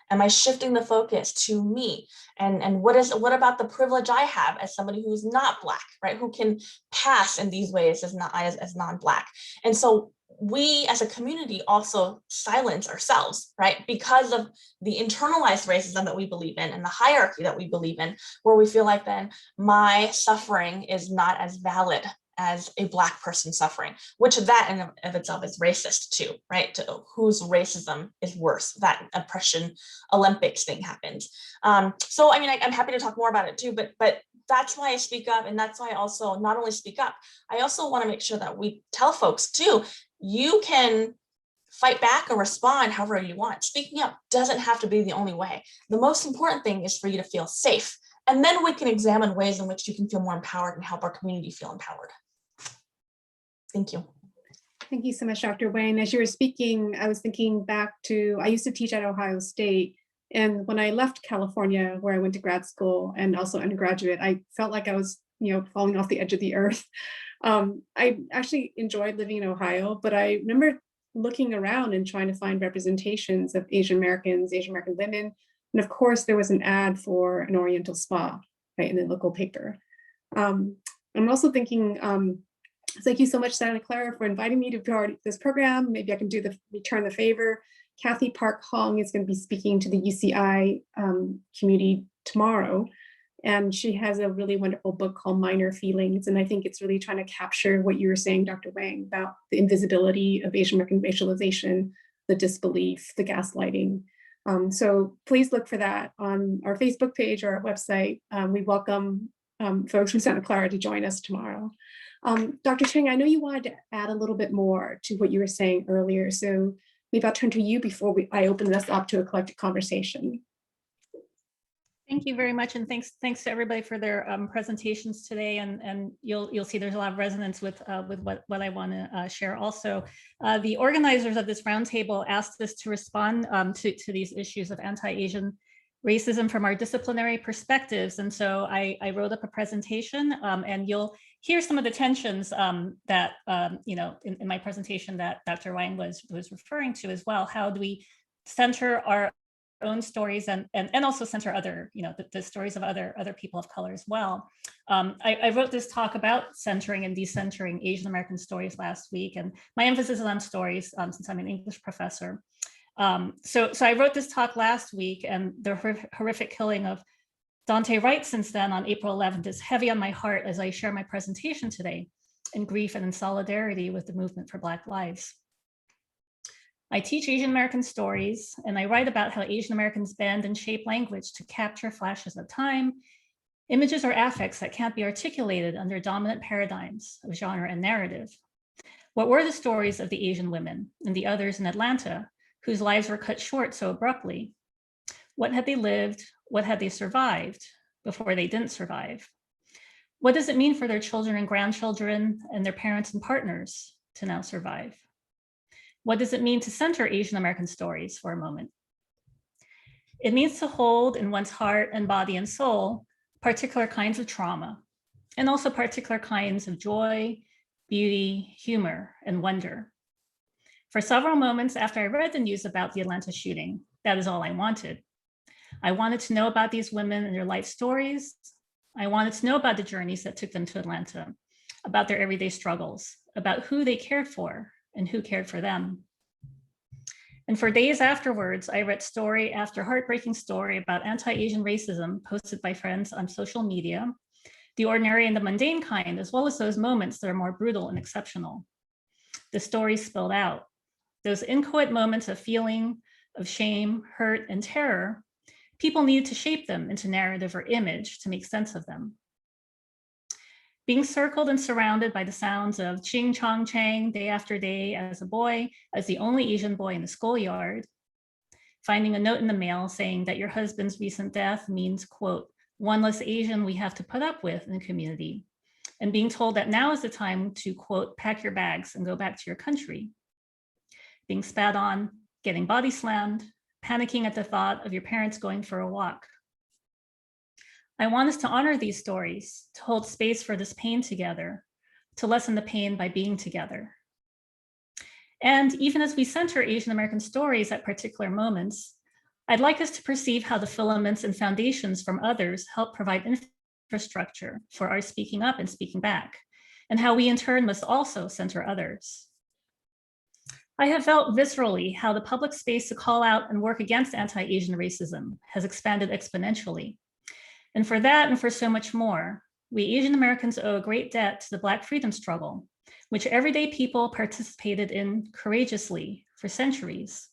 Am I shifting the focus to me? And what about the privilege I have as somebody who's not Black, right? Who can pass in these ways as non-Black? And so we as a community also silence ourselves, right? Because of the internalized racism that we believe in and the hierarchy that we believe in, where we feel like then my suffering is not as valid as a Black person suffering, which that in of itself is racist too, right? Whose racism is worse, that oppression Olympics thing happens. So, I mean, I'm happy to talk more about it too, but that's why I speak up. And that's why I also not only speak up, I also want to make sure that we tell folks too, you can fight back or respond however you want. Speaking up doesn't have to be the only way. The most important thing is for you to feel safe. And then we can examine ways in which you can feel more empowered and help our community feel empowered. Thank you. Thank you so much, Dr. Wang. As you were speaking, I was thinking back to, I used to teach at Ohio State. And when I left California, where I went to grad school and also undergraduate, I felt like I was, falling off the edge of the earth. I actually enjoyed living in Ohio, but I remember looking around and trying to find representations of Asian Americans, Asian American women. And of course, there was an ad for an Oriental spa, right, in the local paper. I'm also thinking, thank you so much, Santa Clara, for inviting me to be part of this program. Maybe I can return the favor. Kathy Park Hong is going to be speaking to the UCI community tomorrow. And she has a really wonderful book called Minor Feelings. And I think it's really trying to capture what you were saying, Dr. Wang, about the invisibility of Asian American racialization, the disbelief, the gaslighting. So please look for that on our Facebook page or our website. We welcome folks from Santa Clara to join us tomorrow. Dr. Chang, I know you wanted to add a little bit more to what you were saying earlier, so maybe I'll turn to you before I open this up to a collective conversation. Thank you very much, and thanks to everybody for their presentations today. And you'll see there's a lot of resonance with what I want to share. Also, the organizers of this roundtable asked us to respond to these issues of anti-Asian racism from our disciplinary perspectives. And so I wrote up a presentation, and you'll hear some of the tensions that in my presentation that Dr. Wang was referring to as well. How do we center our own stories and also center other, the stories of other people of color as well. I wrote this talk about centering and decentering Asian American stories last week, and my emphasis is on stories since I'm an English professor. So I wrote this talk last week, and the horrific killing of Dante Wright since then on April 11th is heavy on my heart as I share my presentation today in grief and in solidarity with the movement for Black lives. I teach Asian American stories, and I write about how Asian Americans bend and shape language to capture flashes of time, images or affects that can't be articulated under dominant paradigms of genre and narrative. What were the stories of the Asian women and the others in Atlanta whose lives were cut short so abruptly? What had they lived? What had they survived before they didn't survive? What does it mean for their children and grandchildren and their parents and partners to now survive? What does it mean to center Asian American stories for a moment? It means to hold in one's heart and body and soul particular kinds of trauma, and also particular kinds of joy, beauty, humor, and wonder. For several moments after I read the news about the Atlanta shooting, that is all I wanted. I wanted to know about these women and their life stories. I wanted to know about the journeys that took them to Atlanta, about their everyday struggles, about who they cared for and who cared for them. And for days afterwards, I read story after heartbreaking story about anti-Asian racism posted by friends on social media, the ordinary and the mundane kind, as well as those moments that are more brutal and exceptional. The stories spilled out. Those inchoate moments of feeling, of shame, hurt, and terror, people needed to shape them into narrative or image to make sense of them. Being circled and surrounded by the sounds of ching, chong, chang day after day as a boy, as the only Asian boy in the schoolyard, finding a note in the mail saying that your husband's recent death means, quote, one less Asian we have to put up with in the community, and being told that now is the time to, quote, pack your bags and go back to your country. Being spat on, getting body slammed, panicking at the thought of your parents going for a walk. I want us to honor these stories, to hold space for this pain together, to lessen the pain by being together. And even as we center Asian American stories at particular moments, I'd like us to perceive how the filaments and foundations from others help provide infrastructure for our speaking up and speaking back, and how we in turn must also center others. I have felt viscerally how the public space to call out and work against anti-Asian racism has expanded exponentially. And for that and for so much more, we Asian Americans owe a great debt to the Black freedom struggle, which everyday people participated in courageously for centuries,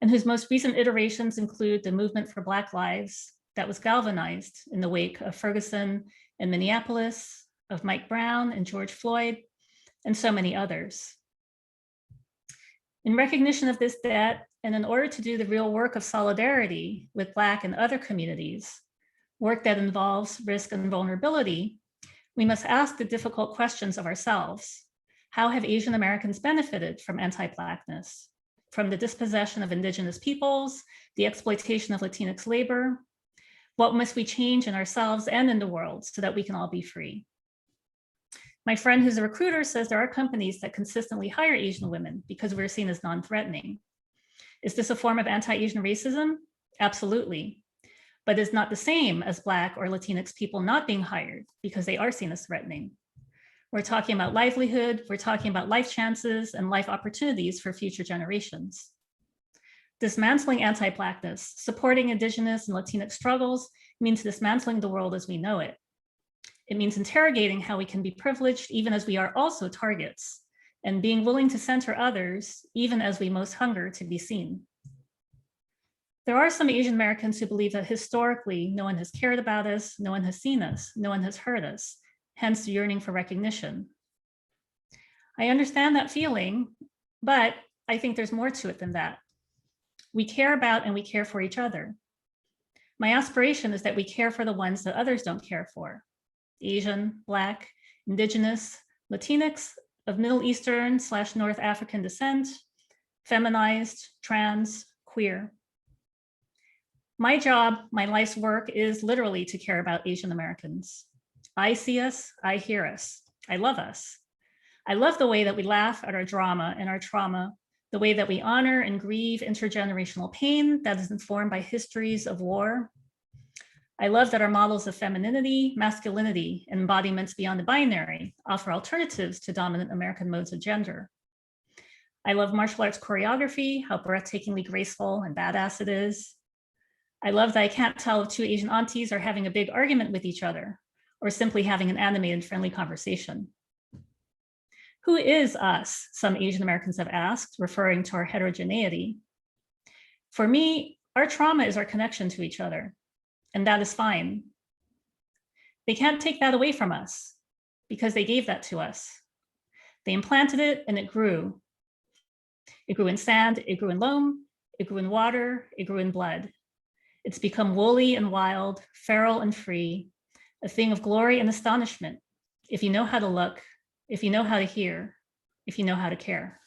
and whose most recent iterations include the movement for Black lives that was galvanized in the wake of Ferguson and Minneapolis, of Mike Brown and George Floyd, and so many others. In recognition of this debt, and in order to do the real work of solidarity with Black and other communities, work that involves risk and vulnerability, we must ask the difficult questions of ourselves. How have Asian Americans benefited from anti-Blackness, from the dispossession of Indigenous peoples, the exploitation of Latinx labor? What must we change in ourselves and in the world so that we can all be free? My friend who's a recruiter says there are companies that consistently hire Asian women because we're seen as non-threatening. Is this a form of anti-Asian racism? Absolutely. But it's not the same as Black or Latinx people not being hired because they are seen as threatening. We're talking about livelihood, we're talking about life chances and life opportunities for future generations. Dismantling anti-Blackness, supporting Indigenous and Latinx struggles means dismantling the world as we know it. It means interrogating how we can be privileged even as we are also targets, and being willing to center others even as we most hunger to be seen. There are some Asian Americans who believe that historically, no one has cared about us, no one has seen us, no one has heard us, hence the yearning for recognition. I understand that feeling, but I think there's more to it than that. We care about and we care for each other. My aspiration is that we care for the ones that others don't care for. Asian, Black, Indigenous, Latinx, of Middle Eastern / North African descent, feminized, trans, queer. My job, my life's work is literally to care about Asian Americans. I see us, I hear us, I love us. I love the way that we laugh at our drama and our trauma, the way that we honor and grieve intergenerational pain that is informed by histories of war. I love that our models of femininity, masculinity, and embodiments beyond the binary offer alternatives to dominant American modes of gender. I love martial arts choreography, how breathtakingly graceful and badass it is. I love that I can't tell if two Asian aunties are having a big argument with each other or simply having an animated, friendly conversation. Who is us? Some Asian Americans have asked, referring to our heterogeneity. For me, our trauma is our connection to each other, and that is fine. They can't take that away from us because they gave that to us. They implanted it and it grew. It grew in sand, it grew in loam, it grew in water, it grew in blood. It's become woolly and wild, feral and free, a thing of glory and astonishment, if you know how to look, if you know how to hear, if you know how to care.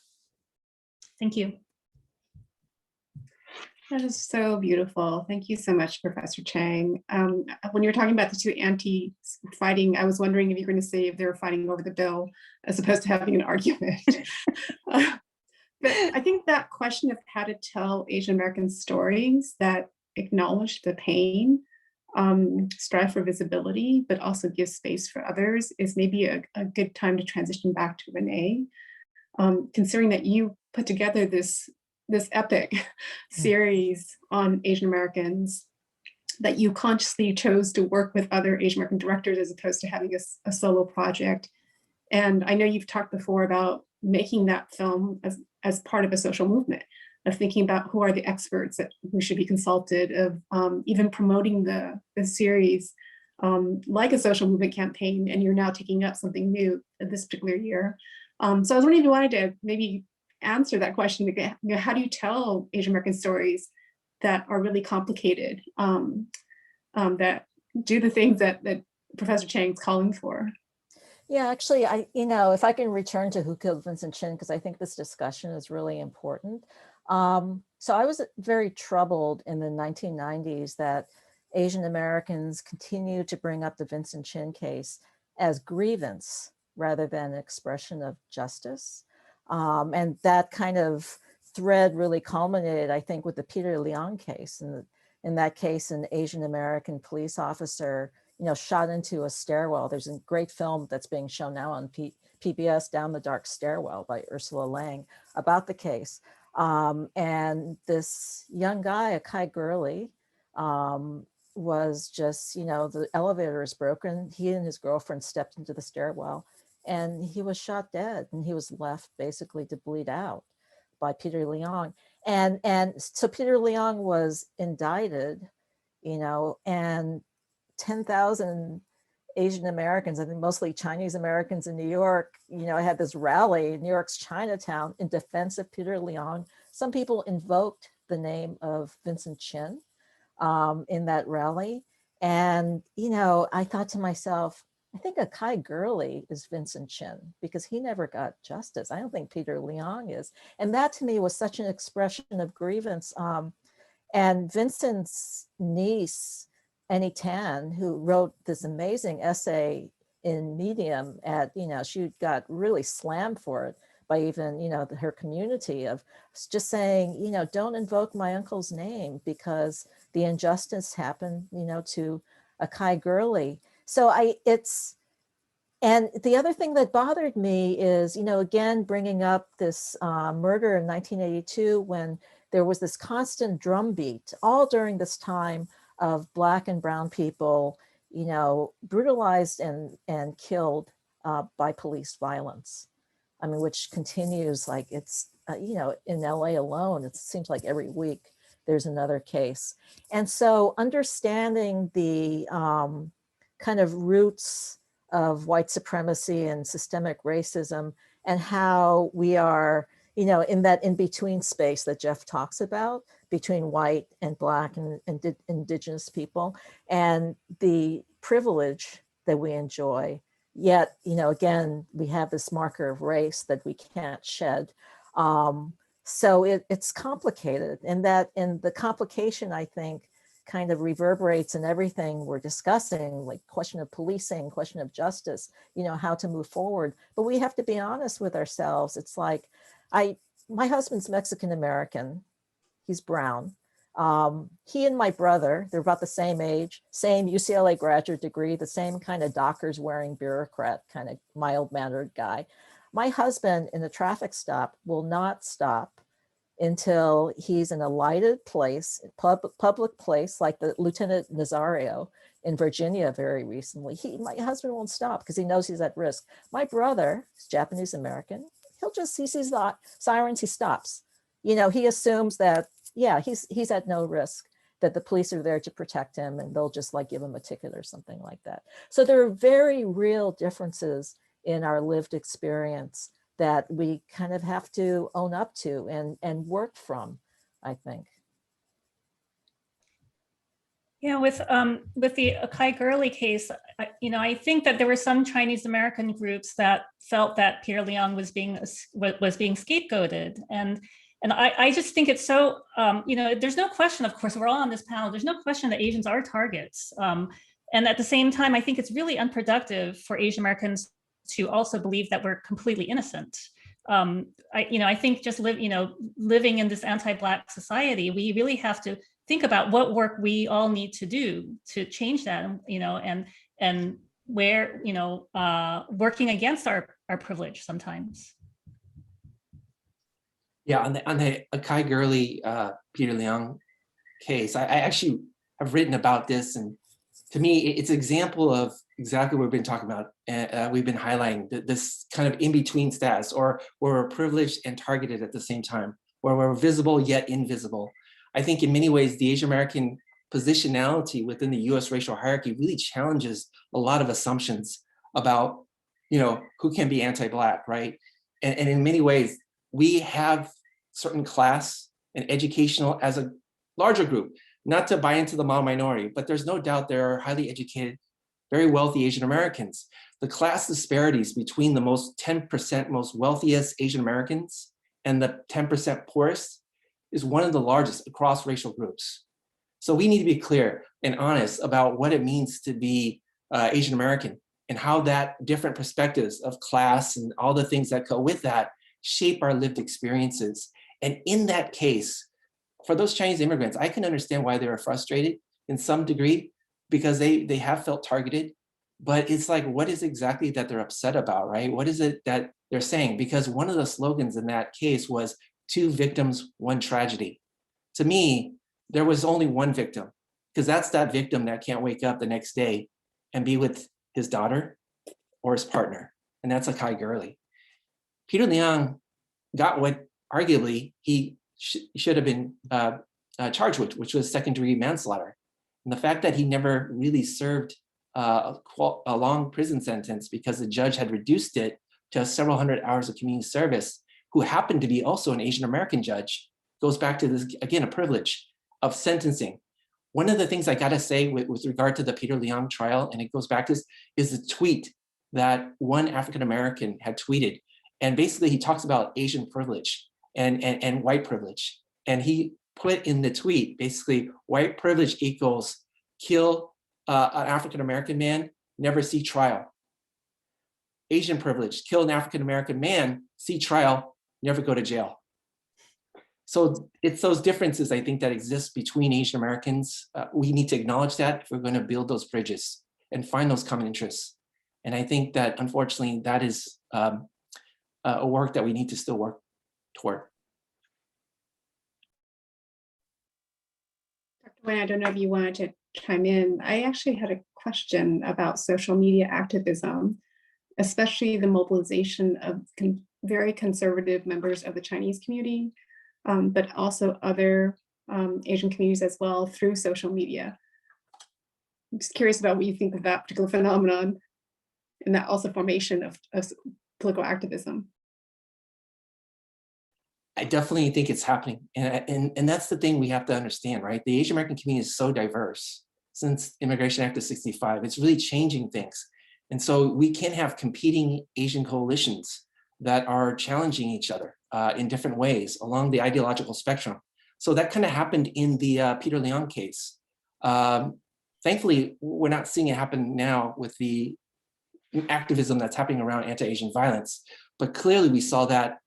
Thank you. That is so beautiful. Thank you so much, Professor Chang. When you were talking about the two aunties fighting, I was wondering if you were going to say if they were fighting over the bill as opposed to having an argument. But I think that question of how to tell Asian American stories that acknowledge the pain, strive for visibility, but also give space for others is maybe a good time to transition back to Renee. Considering that you put together this epic series on Asian Americans, that you consciously chose to work with other Asian American directors as opposed to having a solo project. And I know you've talked before about making that film as part of a social movement, of thinking about who are the experts who should be consulted, of even promoting the series like a social movement campaign, and you're now taking up something new this particular year. So I was wondering if you wanted to maybe answer that question again. You know, how do you tell Asian American stories that are really complicated, that do the things that Professor Chang's calling for? Yeah, actually, if I can return to Who Killed Vincent Chin, because I think this discussion is really important. So I was very troubled in the 1990s that Asian Americans continued to bring up the Vincent Chin case as grievance rather than an expression of justice. And that kind of thread really culminated, I think, with the Peter Leong case. And in that case, an Asian American police officer, shot into a stairwell. There's a great film that's being shown now on PBS, Down the Dark Stairwell by Ursula Lang, about the case. And this young guy, Akai Gurley, was just, the elevator is broken. He and his girlfriend stepped into the stairwell and he was shot dead, and he was left basically to bleed out by Peter Leong. And so Peter Leong was indicted, and 10,000 Asian Americans, I think mostly Chinese Americans in New York, had this rally in New York's Chinatown in defense of Peter Leong. Some people invoked the name of Vincent Chin in that rally. And, I thought to myself, I think Akai Gurley is Vincent Chin because he never got justice. I don't think Peter Leong is. And that to me was such an expression of grievance. And Vincent's niece, Annie Tan, who wrote this amazing essay in Medium she got really slammed for it by even, her community, of just saying, don't invoke my uncle's name because the injustice happened, to Akai Gurley. So and the other thing that bothered me is, again, bringing up this murder in 1982, when there was this constant drumbeat all during this time of Black and brown people, brutalized and killed by police violence. I mean, which continues, like it's, in LA alone, it seems like every week there's another case. And so understanding the kind of roots of white supremacy and systemic racism, and how we are, you know, in that in-between space that Jeff talks about between white and Black and indigenous people, and the privilege that we enjoy. Yet, you know, again, we have this marker of race that we can't shed. So it's complicated, and the complication, I think, kind of reverberates in everything we're discussing, like question of policing, question of justice, you know, how to move forward. But we have to be honest with ourselves. It's like, my husband's Mexican-American, he's brown. He and my brother, they're about the same age, same UCLA graduate degree, the same kind of Dockers wearing bureaucrat, kind of mild-mannered guy. My husband in a traffic stop will not stop until he's in a lighted place, public place, like the Lieutenant Nazario in Virginia very recently. My husband won't stop because he knows he's at risk. My brother is Japanese American. He sees the sirens, he stops. You know, he assumes that, yeah, he's at no risk, that the police are there to protect him and they'll just like give him a ticket or something like that. So there are very real differences in our lived experience that we kind of have to own up to and work from, I think. Yeah, with the Akai Gurley case, I think that there were some Chinese American groups that felt that Peter Liang was being scapegoated, and I just think it's so there's no question. Of course, we're all on this panel. There's no question that Asians are targets, and at the same time, I think it's really unproductive for Asian Americans to also believe that we're completely innocent. I think just living in this anti-Black society, we really have to think about what work we all need to do to change that, and where, working against our privilege sometimes. Yeah, on the Akai Gurley, Peter Liang case, I actually have written about this, and to me, it's an example of exactly what we've been talking about. We've been highlighting this kind of in-between status, or where we're privileged and targeted at the same time, where we're visible yet invisible. I think in many ways, the Asian American positionality within the US racial hierarchy really challenges a lot of assumptions about, who can be anti-Black, right? And in many ways, we have certain class and educational as a larger group, not to buy into the minority, but there's no doubt there are highly educated, very wealthy Asian Americans. The class disparities between the 10% most wealthiest Asian Americans and the 10% poorest is one of the largest across racial groups. So we need to be clear and honest about what it means to be Asian American, and how that different perspectives of class and all the things that go with that shape our lived experiences. And in that case, for those Chinese immigrants, I can understand why they were frustrated in some degree, because they have felt targeted. But it's like, what is exactly that they're upset about, right? What is it that they're saying? Because one of the slogans in that case was 2 victims, 1 tragedy. To me, there was only 1 victim, because that's that victim that can't wake up the next day and be with his daughter or his partner, and that's Akai Gurley. Peter Liang got what arguably he should have been charged with, which was second-degree manslaughter. And the fact that he never really served a long prison sentence because the judge had reduced it to several hundred hours of community service, who happened to be also an Asian American judge, goes back to this, again, a privilege of sentencing. One of the things I gotta say with regard to the Peter Liang trial, and it goes back to this, is the tweet that one African American had tweeted. And basically he talks about Asian privilege and white privilege. And he put in the tweet, basically, white privilege equals kill an African American man, never see trial. Asian privilege, kill an African American man, see trial, never go to jail. So it's those differences, I think, that exist between Asian Americans. We need to acknowledge that if we're going to build those bridges and find those common interests. And I think that, unfortunately, that is a work that we need to still work toward. Dr. Wang, I don't know if you wanted to chime in. I actually had a question about social media activism, especially the mobilization of very conservative members of the Chinese community, but also other Asian communities as well through social media. I'm just curious about what you think of that particular phenomenon and that also formation of political activism. I definitely think it's happening. And that's the thing we have to understand, right? The Asian American community is so diverse since Immigration Act of 65. It's really changing things. And so we can have competing Asian coalitions that are challenging each other in different ways along the ideological spectrum. So that kind of happened in the Peter Leon case. Thankfully, we're not seeing it happen now with the activism that's happening around anti-Asian violence. But clearly we saw that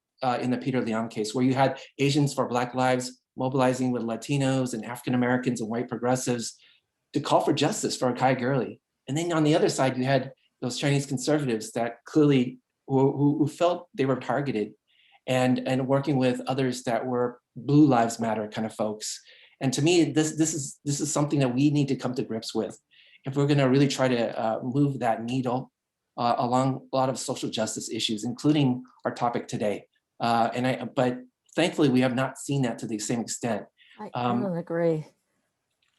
in the Peter Leon case, where you had Asians for Black Lives mobilizing with Latinos and African Americans and white progressives to call for justice for Akai Gurley. And then on the other side, you had those Chinese conservatives that clearly who felt they were targeted and working with others that were Blue Lives Matter kind of folks. And to me, this is something that we need to come to grips with if we're going to really try to move that needle along a lot of social justice issues, including our topic today. But thankfully, we have not seen that to the same extent. I don't agree.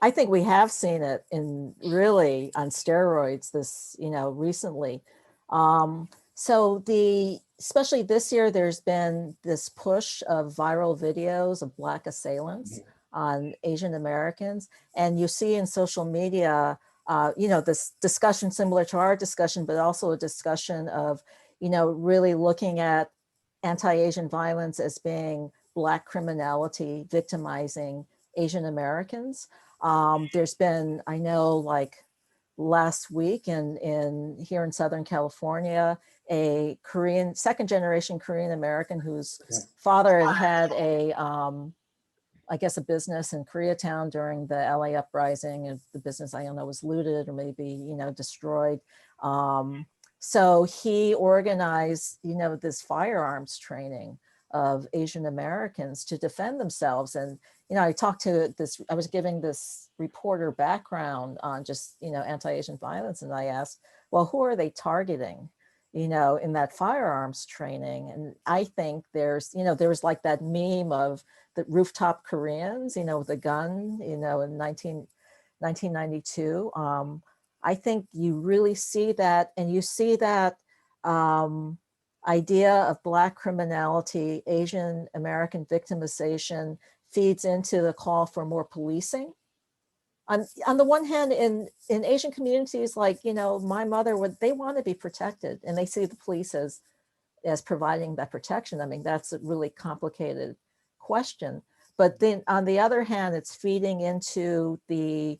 I think we have seen it in really on steroids this, recently. So especially this year, there's been this push of viral videos of Black assailants on Asian Americans. And you see in social media, this discussion similar to our discussion, but also a discussion of, really looking at anti-Asian violence as being Black criminality, victimizing Asian Americans. There's been, I know, like last week here in Southern California, a second generation Korean American whose father had I guess a business in Koreatown during the LA uprising, and the business, I don't know, was looted or maybe, destroyed. So he organized, this firearms training of Asian Americans to defend themselves. And, I was giving this reporter background on just, anti-Asian violence. And I asked, well, who are they targeting, in that firearms training? And I think there was like that meme of the rooftop Koreans, with a gun, in 1992. I think you really see that, and you see that idea of Black criminality, Asian American victimization feeds into the call for more policing. On the one hand, in Asian communities, like, my mother they want to be protected, and they see the police as providing that protection. I mean, that's a really complicated question. But then on the other hand, it's feeding into the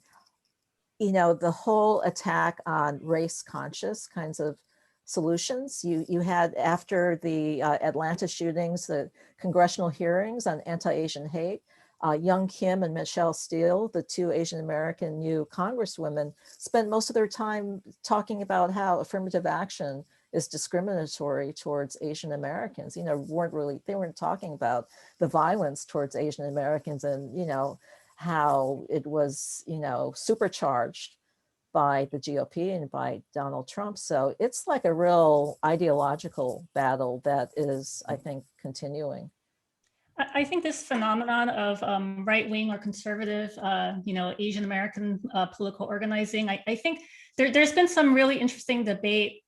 whole attack on race conscious kinds of solutions. You had, after the Atlanta shootings, the congressional hearings on anti-Asian hate. Young Kim and Michelle Steele, the two Asian American new congresswomen, spent most of their time talking about how affirmative action is discriminatory towards Asian Americans. They weren't talking about the violence towards Asian Americans and, how it was, supercharged by the GOP and by Donald Trump. So it's like a real ideological battle that is, I think, continuing. I think this phenomenon of right-wing or conservative, Asian American political organizing, I think there's been some really interesting debate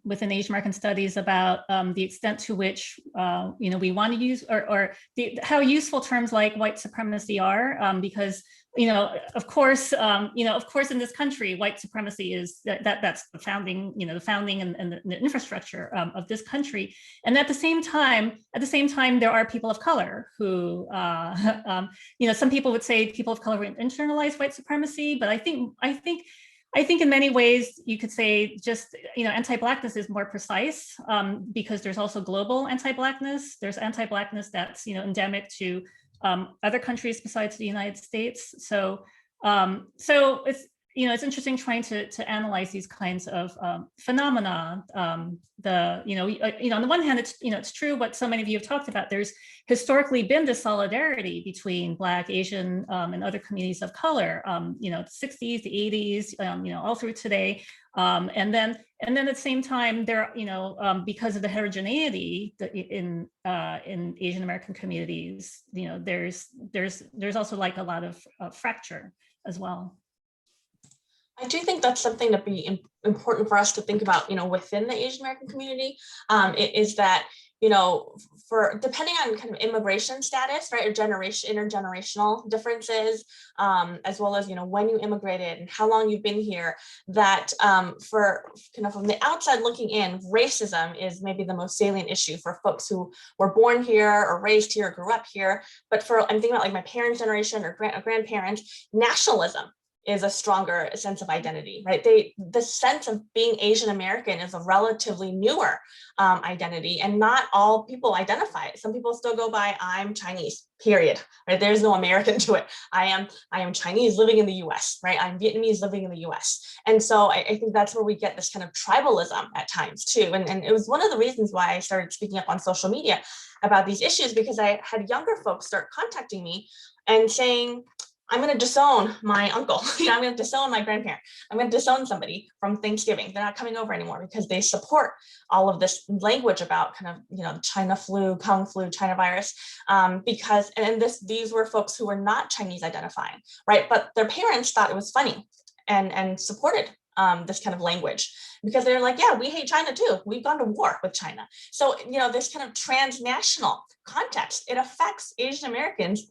within Asian American studies about the extent to which, we want to use or how useful terms like white supremacy are, because, of course, in this country, white supremacy is that's the founding, and the infrastructure of this country. And at the same time, there are people of color who, some people would say people of color internalize white supremacy, but I think in many ways you could say just, anti-Blackness is more precise, because there's also global anti-Blackness. There's anti-Blackness that's, endemic to other countries besides the United States. So it's, it's interesting trying to analyze these kinds of phenomena. On the one hand, it's true what so many of you have talked about. There's historically been this solidarity between Black, Asian, and other communities of color. The 60s, the 80s, all through today. And then at the same time, there, because of the heterogeneity in Asian American communities, there's also like a lot of fracture as well. I do think that's something to be important for us to think about, within the Asian American community, is that, for depending on kind of immigration status, right, or intergenerational differences, as well as, when you immigrated and how long you've been here, that for kind of from the outside looking in, racism is maybe the most salient issue for folks who were born here or raised here or grew up here. But I'm thinking about like my parents' generation or grandparents, nationalism is a stronger sense of identity, right? The sense of being Asian American is a relatively newer identity, and not all people identify it. Some people still go by, I'm Chinese, period, right? There's no American to it. I am Chinese living in the US, right? I'm Vietnamese living in the US. And so I think that's where we get this kind of tribalism at times too. And it was one of the reasons why I started speaking up on social media about these issues, because I had younger folks start contacting me and saying, I'm going to disown my uncle. I'm going to disown my grandparent. I'm going to disown somebody from Thanksgiving. They're not coming over anymore because they support all of this language about kind of, China flu, Kung flu, China virus, these were folks who were not Chinese identifying, right? But their parents thought it was funny and supported this kind of language, because they're like, yeah, we hate China too. We've gone to war with China. So, this kind of transnational context, it affects Asian Americans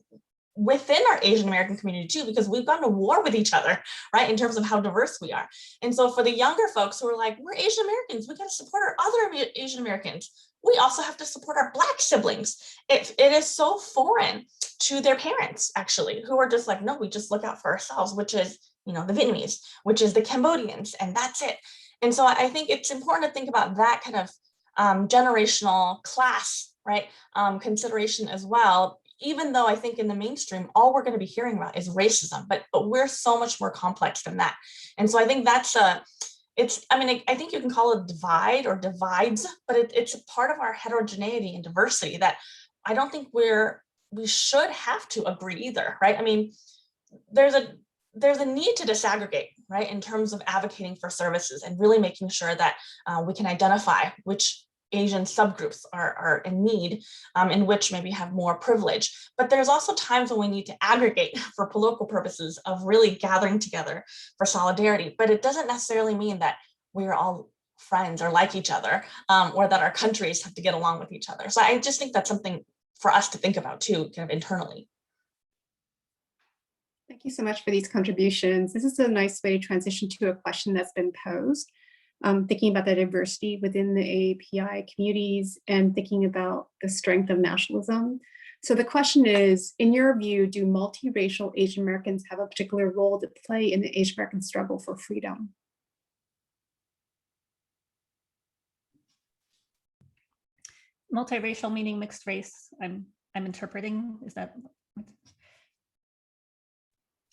within our Asian American community too, because we've gone to war with each other, right, in terms of how diverse we are. And so for the younger folks who are like, we're Asian Americans, we got to support our other Asian Americans, we also have to support our Black siblings. It is so foreign to their parents, actually, who are just like, no, we just look out for ourselves, which is, the Vietnamese, which is the Cambodians, and that's it. And so I think it's important to think about that kind of generational class, right, consideration as well, even though I think in the mainstream, all we're going to be hearing about is racism, but we're so much more complex than that. And so I think that's I think you can call it a divide or divides, but it's a part of our heterogeneity and diversity that I don't think we should have to agree either, right? I mean, there's a need to disaggregate, right, in terms of advocating for services and really making sure that we can identify which Asian subgroups are in need, in which maybe have more privilege. But there's also times when we need to aggregate for political purposes of really gathering together for solidarity. But it doesn't necessarily mean that we're all friends or like each other, or that our countries have to get along with each other. So I just think that's something for us to think about too, kind of internally. Thank you so much for these contributions. This is a nice way to transition to a question that's been posed. Thinking about the diversity within the AAPI communities and thinking about the strength of nationalism. So the question is, in your view, do multiracial Asian Americans have a particular role to play in the Asian American struggle for freedom? Multiracial meaning mixed race, I'm interpreting, is that?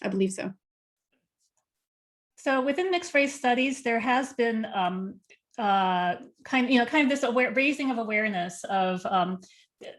I believe so. So within mixed race studies, there has been kind of this raising of awareness of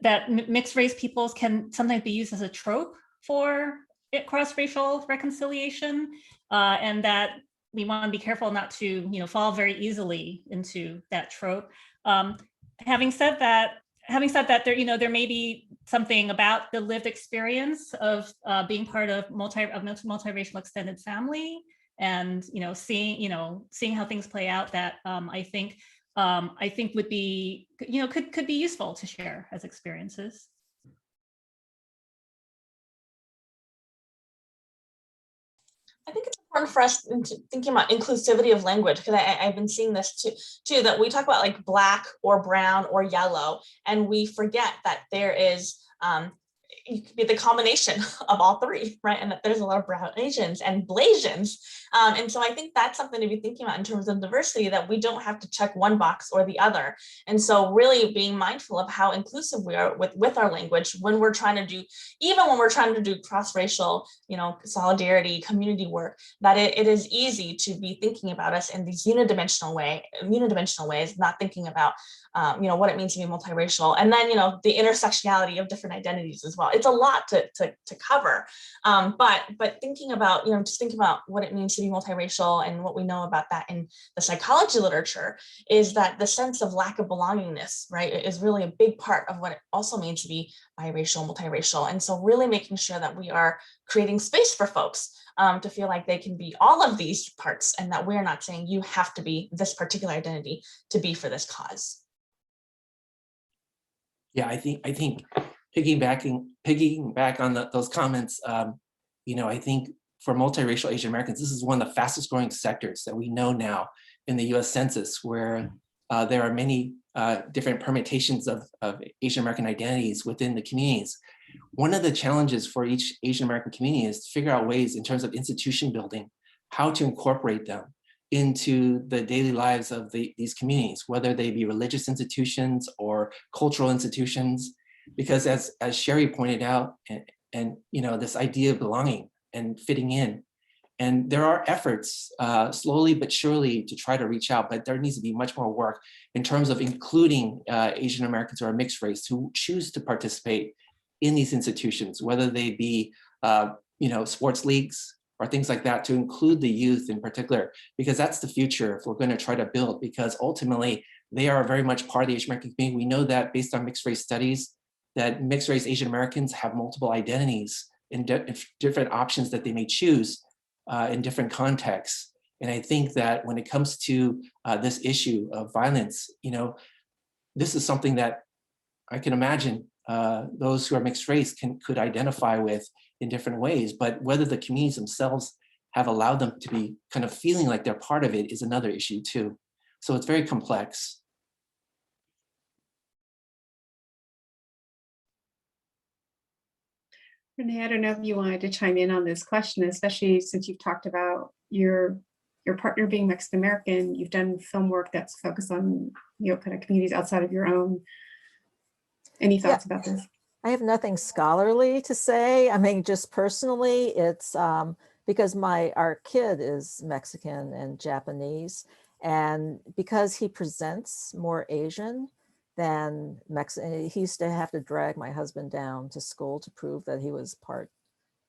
that mixed race peoples can sometimes be used as a trope for cross-racial reconciliation, and that we want to be careful not to fall very easily into that trope. Having said that, there may be something about the lived experience of being part of multiracial extended family, and seeing how things play out, that I think would be could be useful to share as experiences. I think it's important for us thinking about inclusivity of language, because I've been seeing this too, that we talk about like Black or brown or yellow, and we forget that there is you could be the combination of all three, right? And that there's a lot of brown Asians and Blasians. And so I think that's something to be thinking about in terms of diversity, that we don't have to check one box or the other. And so really being mindful of how inclusive we are with our language when we're trying to do, even when we're trying to do cross-racial, solidarity, community work, that it is easy to be thinking about us in these unidimensional ways, not thinking about what it means to be multiracial, and then the intersectionality of different identities as well. It's a lot to cover, but thinking about just thinking about what it means to be multiracial and what we know about that in the psychology literature is that the sense of lack of belongingness, right, is really a big part of what it also means to be biracial, multiracial, and so really making sure that we are creating space for folks to feel like they can be all of these parts, and that we're not saying you have to be this particular identity to be for this cause. Yeah, I think piggybacking back on those comments, I think for multiracial Asian Americans, this is one of the fastest growing sectors that we know now in the US Census, where there are many different permutations of Asian American identities within the communities. One of the challenges for each Asian American community is to figure out ways in terms of institution building, how to incorporate them into the daily lives of these communities, whether they be religious institutions or cultural institutions, because as Sherry pointed out, and this idea of belonging and fitting in, and there are efforts slowly but surely to try to reach out, but there needs to be much more work in terms of including Asian Americans who are mixed race who choose to participate in these institutions, whether they be sports leagues or things like that, to include the youth in particular, because that's the future if we're going to try to build, because ultimately they are very much part of the Asian American community. We know that based on mixed race studies, that mixed race Asian Americans have multiple identities and different options that they may choose in different contexts. And I think that when it comes to this issue of violence, this is something that I can imagine those who are mixed race could identify with in different ways, but whether the communities themselves have allowed them to be kind of feeling like they're part of it is another issue too. So it's very complex. Renee, I don't know if you wanted to chime in on this question, especially since you've talked about your partner being Mexican American. You've done film work that's focused on kind of communities outside of your own. Any thoughts about this? I have nothing scholarly to say. I mean, just personally, it's because our kid is Mexican and Japanese, and because he presents more Asian than Mexican, he used to have to drag my husband down to school to prove that he was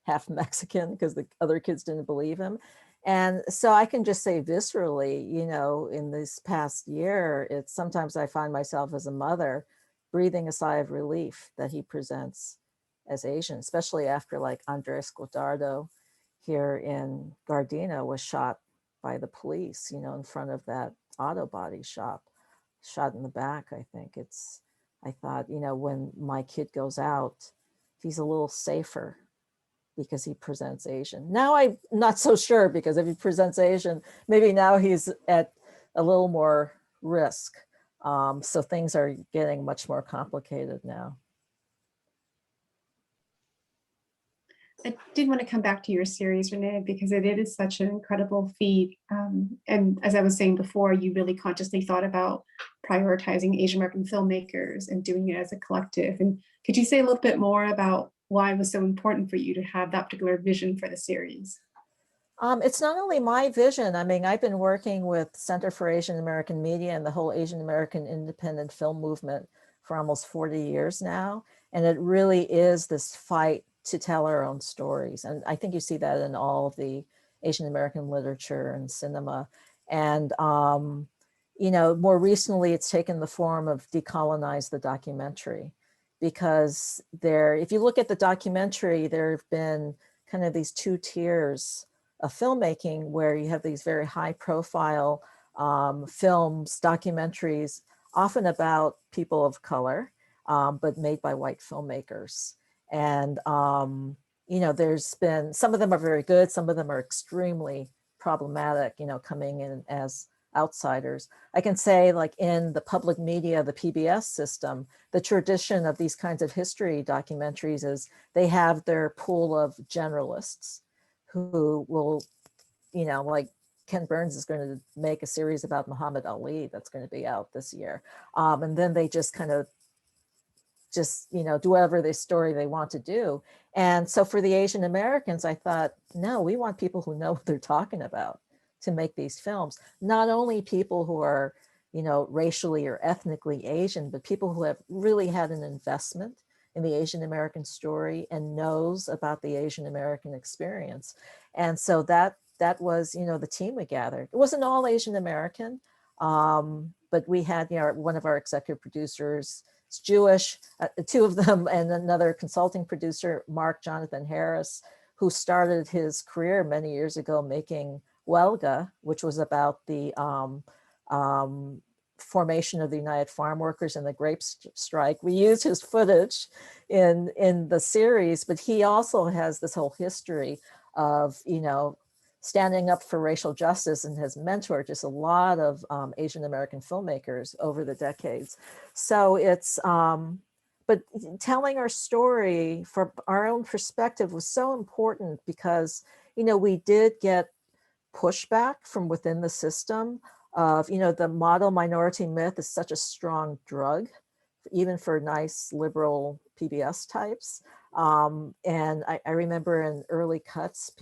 half Mexican because the other kids didn't believe him. And so I can just say viscerally, in this past year, sometimes I find myself as a mother breathing a sigh of relief that he presents as Asian, especially after like Andres Guadardo here in Gardena was shot by the police, in front of that auto body shop, shot in the back. I thought, when my kid goes out, he's a little safer because he presents Asian. Now I'm not so sure, because if he presents Asian, maybe now he's at a little more risk. So things are getting much more complicated now. I did want to come back to your series, Renee, because it is such an incredible feat. And as I was saying before, you really consciously thought about prioritizing Asian American filmmakers and doing it as a collective. And could you say a little bit more about why it was so important for you to have that particular vision for the series? It's not only my vision. I mean, I've been working with Center for Asian American Media and the whole Asian American independent film movement for almost 40 years now. And it really is this fight to tell our own stories. And I think you see that in all of the Asian American literature and cinema. And, more recently, it's taken the form of Decolonize the Documentary, because if you look at the documentary, there have been kind of these two tiers of filmmaking where you have these very high profile films, documentaries, often about people of color, but made by white filmmakers. And, there's been, some of them are very good, some of them are extremely problematic, coming in as outsiders. I can say, like, in the public media, the PBS system, the tradition of these kinds of history documentaries is they have their pool of generalists who will, you know, like Ken Burns is going to make a series about Muhammad Ali that's going to be out this year. And then they just kind of you know, do whatever the story they want to do. And so for the Asian Americans, I thought, no, we want people who know what they're talking about to make these films. Not only people who are, you know, racially or ethnically Asian, but people who have really had an investment in the Asian American story and knows about the Asian American experience. And so that was, you know, the team we gathered. It wasn't all Asian American, but we had, you know, one of our executive producers is Jewish, two of them, and another consulting producer, Mark Jonathan Harris, who started his career many years ago making Welga, which was about the formation of the United Farm Workers and the grape strike. We used his footage in the series, but he also has this whole history of, you know, standing up for racial justice and has mentored just a lot of Asian American filmmakers over the decades. So it's, but telling our story from our own perspective was so important because, you know, we did get pushback from within the system of, you know, the model minority myth is such a strong drug, even for nice liberal PBS types. And I remember in early cuts,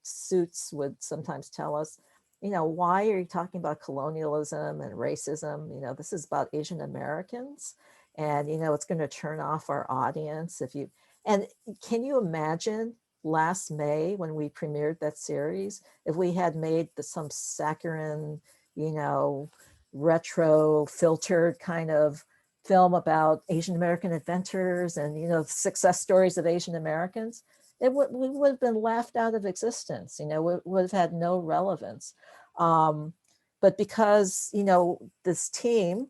suits would sometimes tell us, you know, why are you talking about colonialism and racism? You know, this is about Asian Americans, and, you know, it's going to turn off our audience if you, and can you imagine last May when we premiered that series, if we had made some saccharine, you know, retro filtered kind of film about Asian American inventors and, you know, success stories of Asian Americans, we would have been laughed out of existence. You know, we would have had no relevance. But because, you know, this team,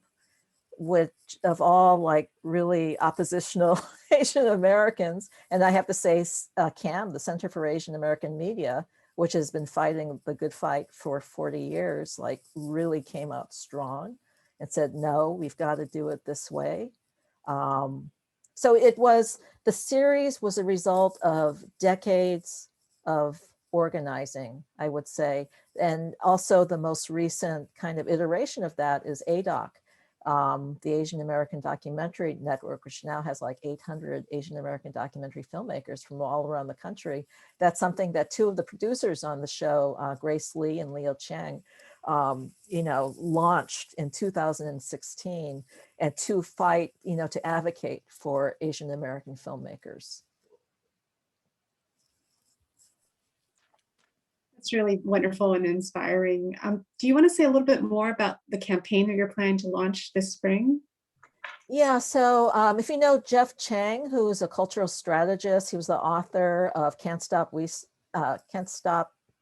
which of all like really oppositional Asian Americans, and I have to say CAM, the Center for Asian American Media, which has been fighting the good fight for 40 years, like really came out strong and said, no, we've got to do it this way. So the series was a result of decades of organizing, I would say. And also the most recent kind of iteration of that is ADOC, the Asian American Documentary Network, which now has like 800 Asian American documentary filmmakers from all around the country. That's something that two of the producers on the show, Grace Lee and Leo Chang, you know, launched in 2016, and to fight, you know, to advocate for Asian American filmmakers. That's really wonderful and inspiring. Do you want to say a little bit more about the campaign that you're planning to launch this spring? Yeah, so if you know Jeff Chang, who is a cultural strategist, he was the author of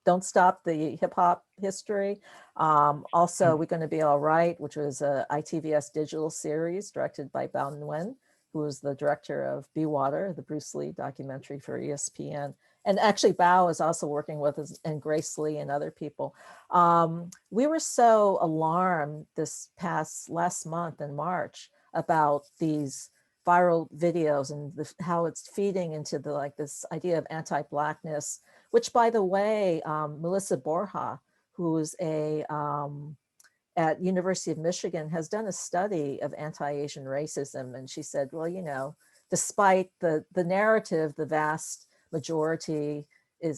Don't Stop the Hip Hop History. Also, We're Gonna Be All Right, which was a ITVS digital series directed by Bao Nguyen, who was the director of Be Water, the Bruce Lee documentary for ESPN. And actually Bao is also working with us, and Grace Lee and other people. We were so alarmed last month in March about these viral videos and how it's feeding into this idea of anti-Blackness, which, by the way, Melissa Borja, who is at University of Michigan, has done a study of anti-Asian racism. And she said, well, you know, despite the narrative, the vast majority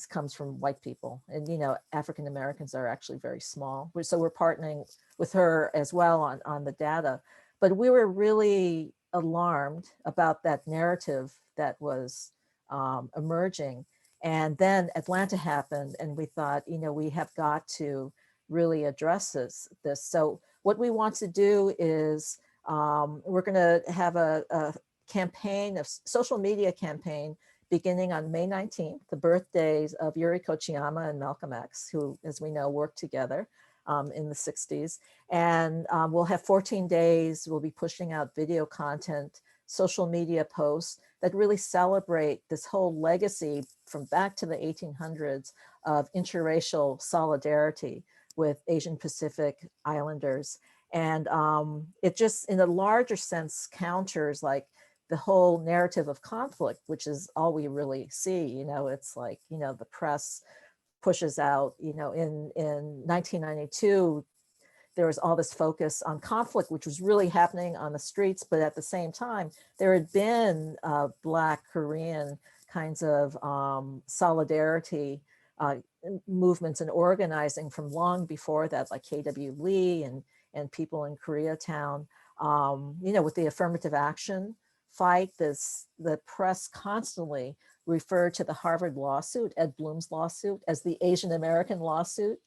comes from white people. And, you know, African Americans are actually very small. So we're partnering with her as well on the data. But we were really alarmed about that narrative that was emerging. And then Atlanta happened, and we thought, you know, we have got to really address this. So what we want to do is we're going to have a campaign, a social media campaign, beginning on May 19th, the birthdays of Yuri Kochiyama and Malcolm X, who, as we know, worked together in the 60s. And we'll have 14 days. We'll be pushing out video content, social media posts that really celebrate this whole legacy from back to the 1800s of interracial solidarity with Asian Pacific Islanders. And it just, in a larger sense, counters like the whole narrative of conflict, which is all we really see. You know, it's like, you know, the press pushes out, you know, in 1992, there was all this focus on conflict, which was really happening on the streets. But at the same time, there had been Black Korean kinds of solidarity movements and organizing from long before that, like KW Lee and people in Koreatown. You know, with the affirmative action fight, the press constantly referred to the Harvard lawsuit, Ed Blum's lawsuit, as the Asian American lawsuit,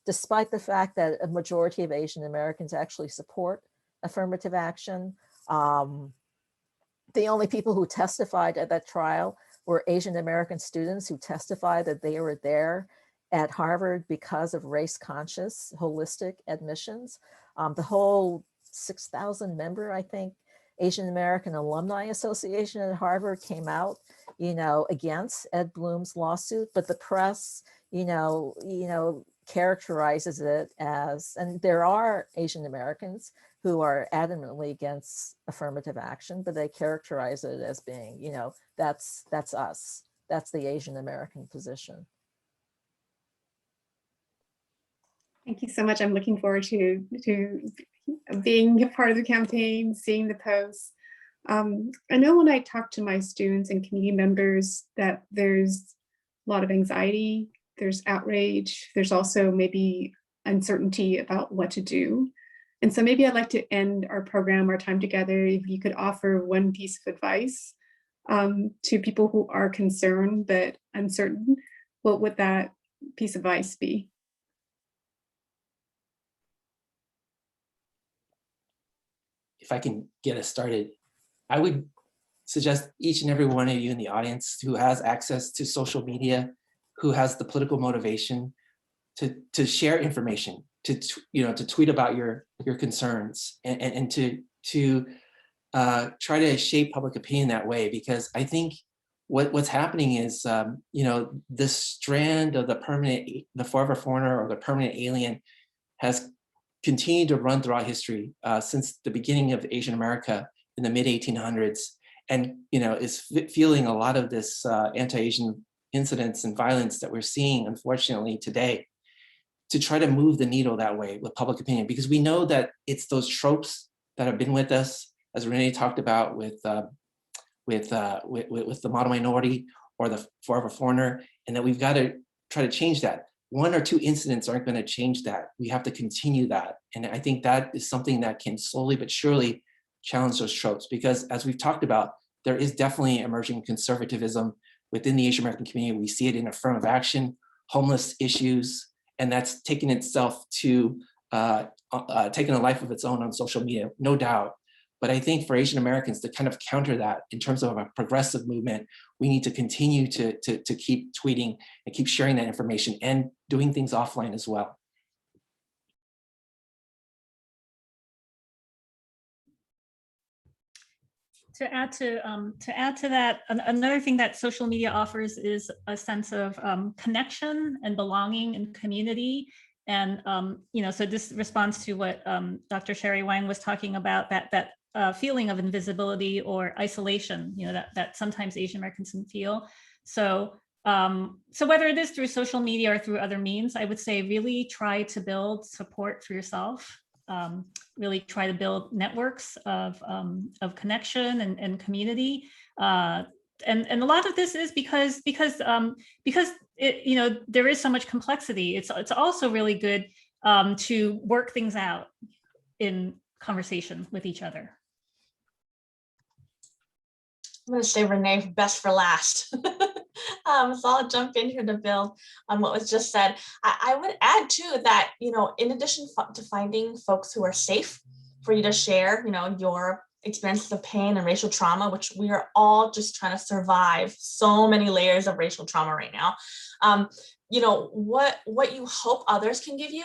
despite the fact that a majority of Asian Americans actually support affirmative action. The only people who testified at that trial were Asian American students who testified that they were there at Harvard because of race conscious, holistic admissions. The whole 6,000 member, I think, Asian American Alumni Association at Harvard came out, you know, against Ed Blum's lawsuit, but the press, you know, characterizes it as, and there are Asian Americans who are adamantly against affirmative action, but they characterize it as being, you know, that's us. That's the Asian American position. Thank you so much. I'm looking forward to being a part of the campaign, seeing the posts. I know when I talk to my students and community members that there's a lot of anxiety, there's outrage, there's also maybe uncertainty about what to do. And so maybe I'd like to end our program, our time together, if you could offer one piece of advice to people who are concerned but uncertain, what would that piece of advice be? If I can get us started, I would suggest each and every one of you in the audience who has access to social media, who has the political motivation to share information, to tweet about your concerns, and to try to shape public opinion that way. Because I think what's happening is, this strand of the forever foreigner or the permanent alien has continued to run throughout history since the beginning of Asian America in the mid 1800s, and is fueling a lot of this anti-Asian incidents and violence that we're seeing, unfortunately, today, to try to move the needle that way with public opinion, because we know that it's those tropes that have been with us, as Renee talked about with the model minority or the forever foreigner, and that we've got to try to change that. One or two incidents aren't going to change that. We have to continue that. And I think that is something that can slowly but surely challenge those tropes, because as we've talked about, there is definitely emerging conservatism within the Asian American community. We see it in affirmative action, homeless issues, and that's taken itself to taking a life of its own on social media, no doubt. But I think for Asian Americans to kind of counter that in terms of a progressive movement, we need to continue to keep tweeting and keep sharing that information and doing things offline as well. To add to that, another thing that social media offers is a sense of connection and belonging and community. And so this responds to what Dr. Sherry Wang was talking about, that feeling of invisibility or isolation, that sometimes Asian Americans can feel. So whether it is through social media or through other means, I would say really try to build support for yourself. Really try to build networks of connection and community, and a lot of this is because it, there is so much complexity. It's also really good to work things out in conversation with each other. I'm going to say Renee, best for last. So I'll jump in here to build on what was just said. I would add too that, in addition to finding folks who are safe for you to share, your experiences of pain and racial trauma, which we are all just trying to survive so many layers of racial trauma right now. What you hope others can give you,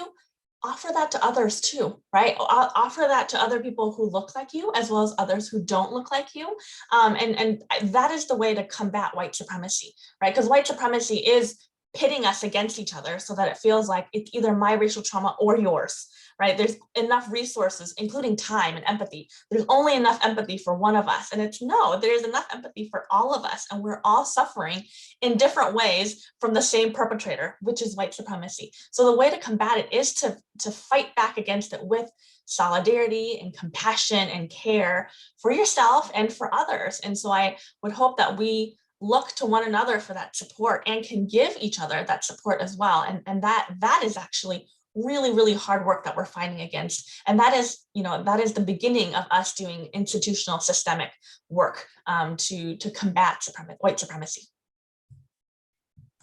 offer that to others too, right? Offer that to other people who look like you, as well as others who don't look like you. And that is the way to combat white supremacy, right? Because white supremacy is pitting us against each other so that it feels like it's either my racial trauma or yours, right? There's enough resources, including time and empathy. There's only enough empathy for one of us. And it's no, there's enough empathy for all of us. And we're all suffering in different ways from the same perpetrator, which is white supremacy. So the way to combat it is to fight back against it with solidarity and compassion and care for yourself and for others. And so I would hope that we look to one another for that support and can give each other that support as well. And that is actually really, really hard work that we're fighting against. And that is, that is the beginning of us doing institutional systemic work to combat white supremacy.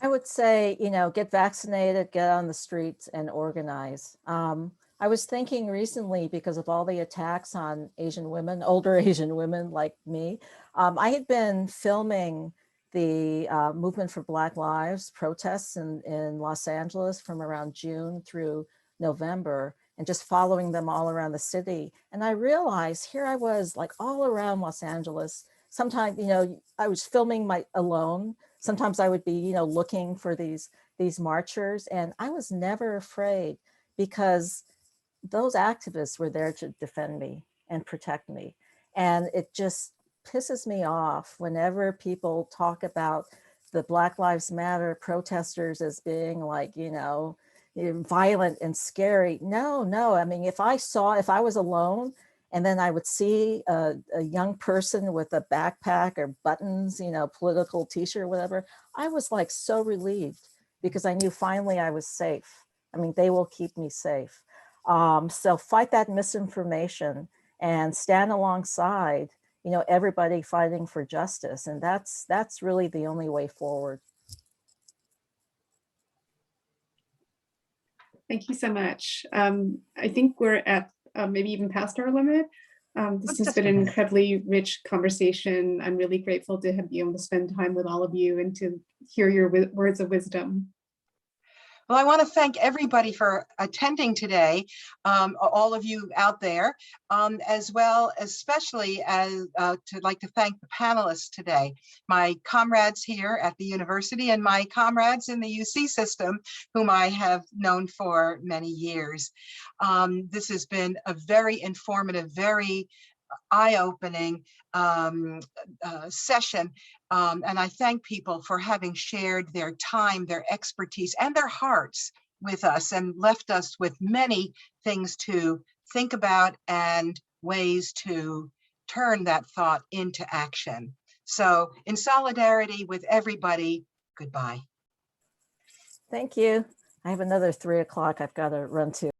I would say, get vaccinated, get on the streets and organize. I was thinking recently, because of all the attacks on Asian women, older Asian women like me, I had been filming the movement for Black Lives protests in Los Angeles from around June through November, and just following them all around the city. And I realized here I was like all around Los Angeles. Sometimes, I was filming alone. Sometimes I would be, looking for these marchers, and I was never afraid because those activists were there to defend me and protect me. And it just pisses me off whenever people talk about the Black Lives Matter protesters as being like, violent and scary. No. I mean, if I was alone and then I would see a young person with a backpack or buttons, political t-shirt, whatever, I was like so relieved because I knew finally I was safe. I mean, they will keep me safe. So fight that misinformation and stand alongside, everybody fighting for justice. And that's really the only way forward. Thank you so much. I think we're at maybe even past our limit. This has been an incredibly rich conversation. I'm really grateful to be able to spend time with all of you and to hear your words of wisdom. Well, I want to thank everybody for attending today, all of you out there, as well, especially as to like to thank the panelists today, my comrades here at the university and my comrades in the UC system, whom I have known for many years. This has been a very informative, very eye-opening session. And I thank people for having shared their time, their expertise, and their hearts with us and left us with many things to think about and ways to turn that thought into action. So in solidarity with everybody, goodbye. Thank you. I have another 3 o'clock I've got to run to.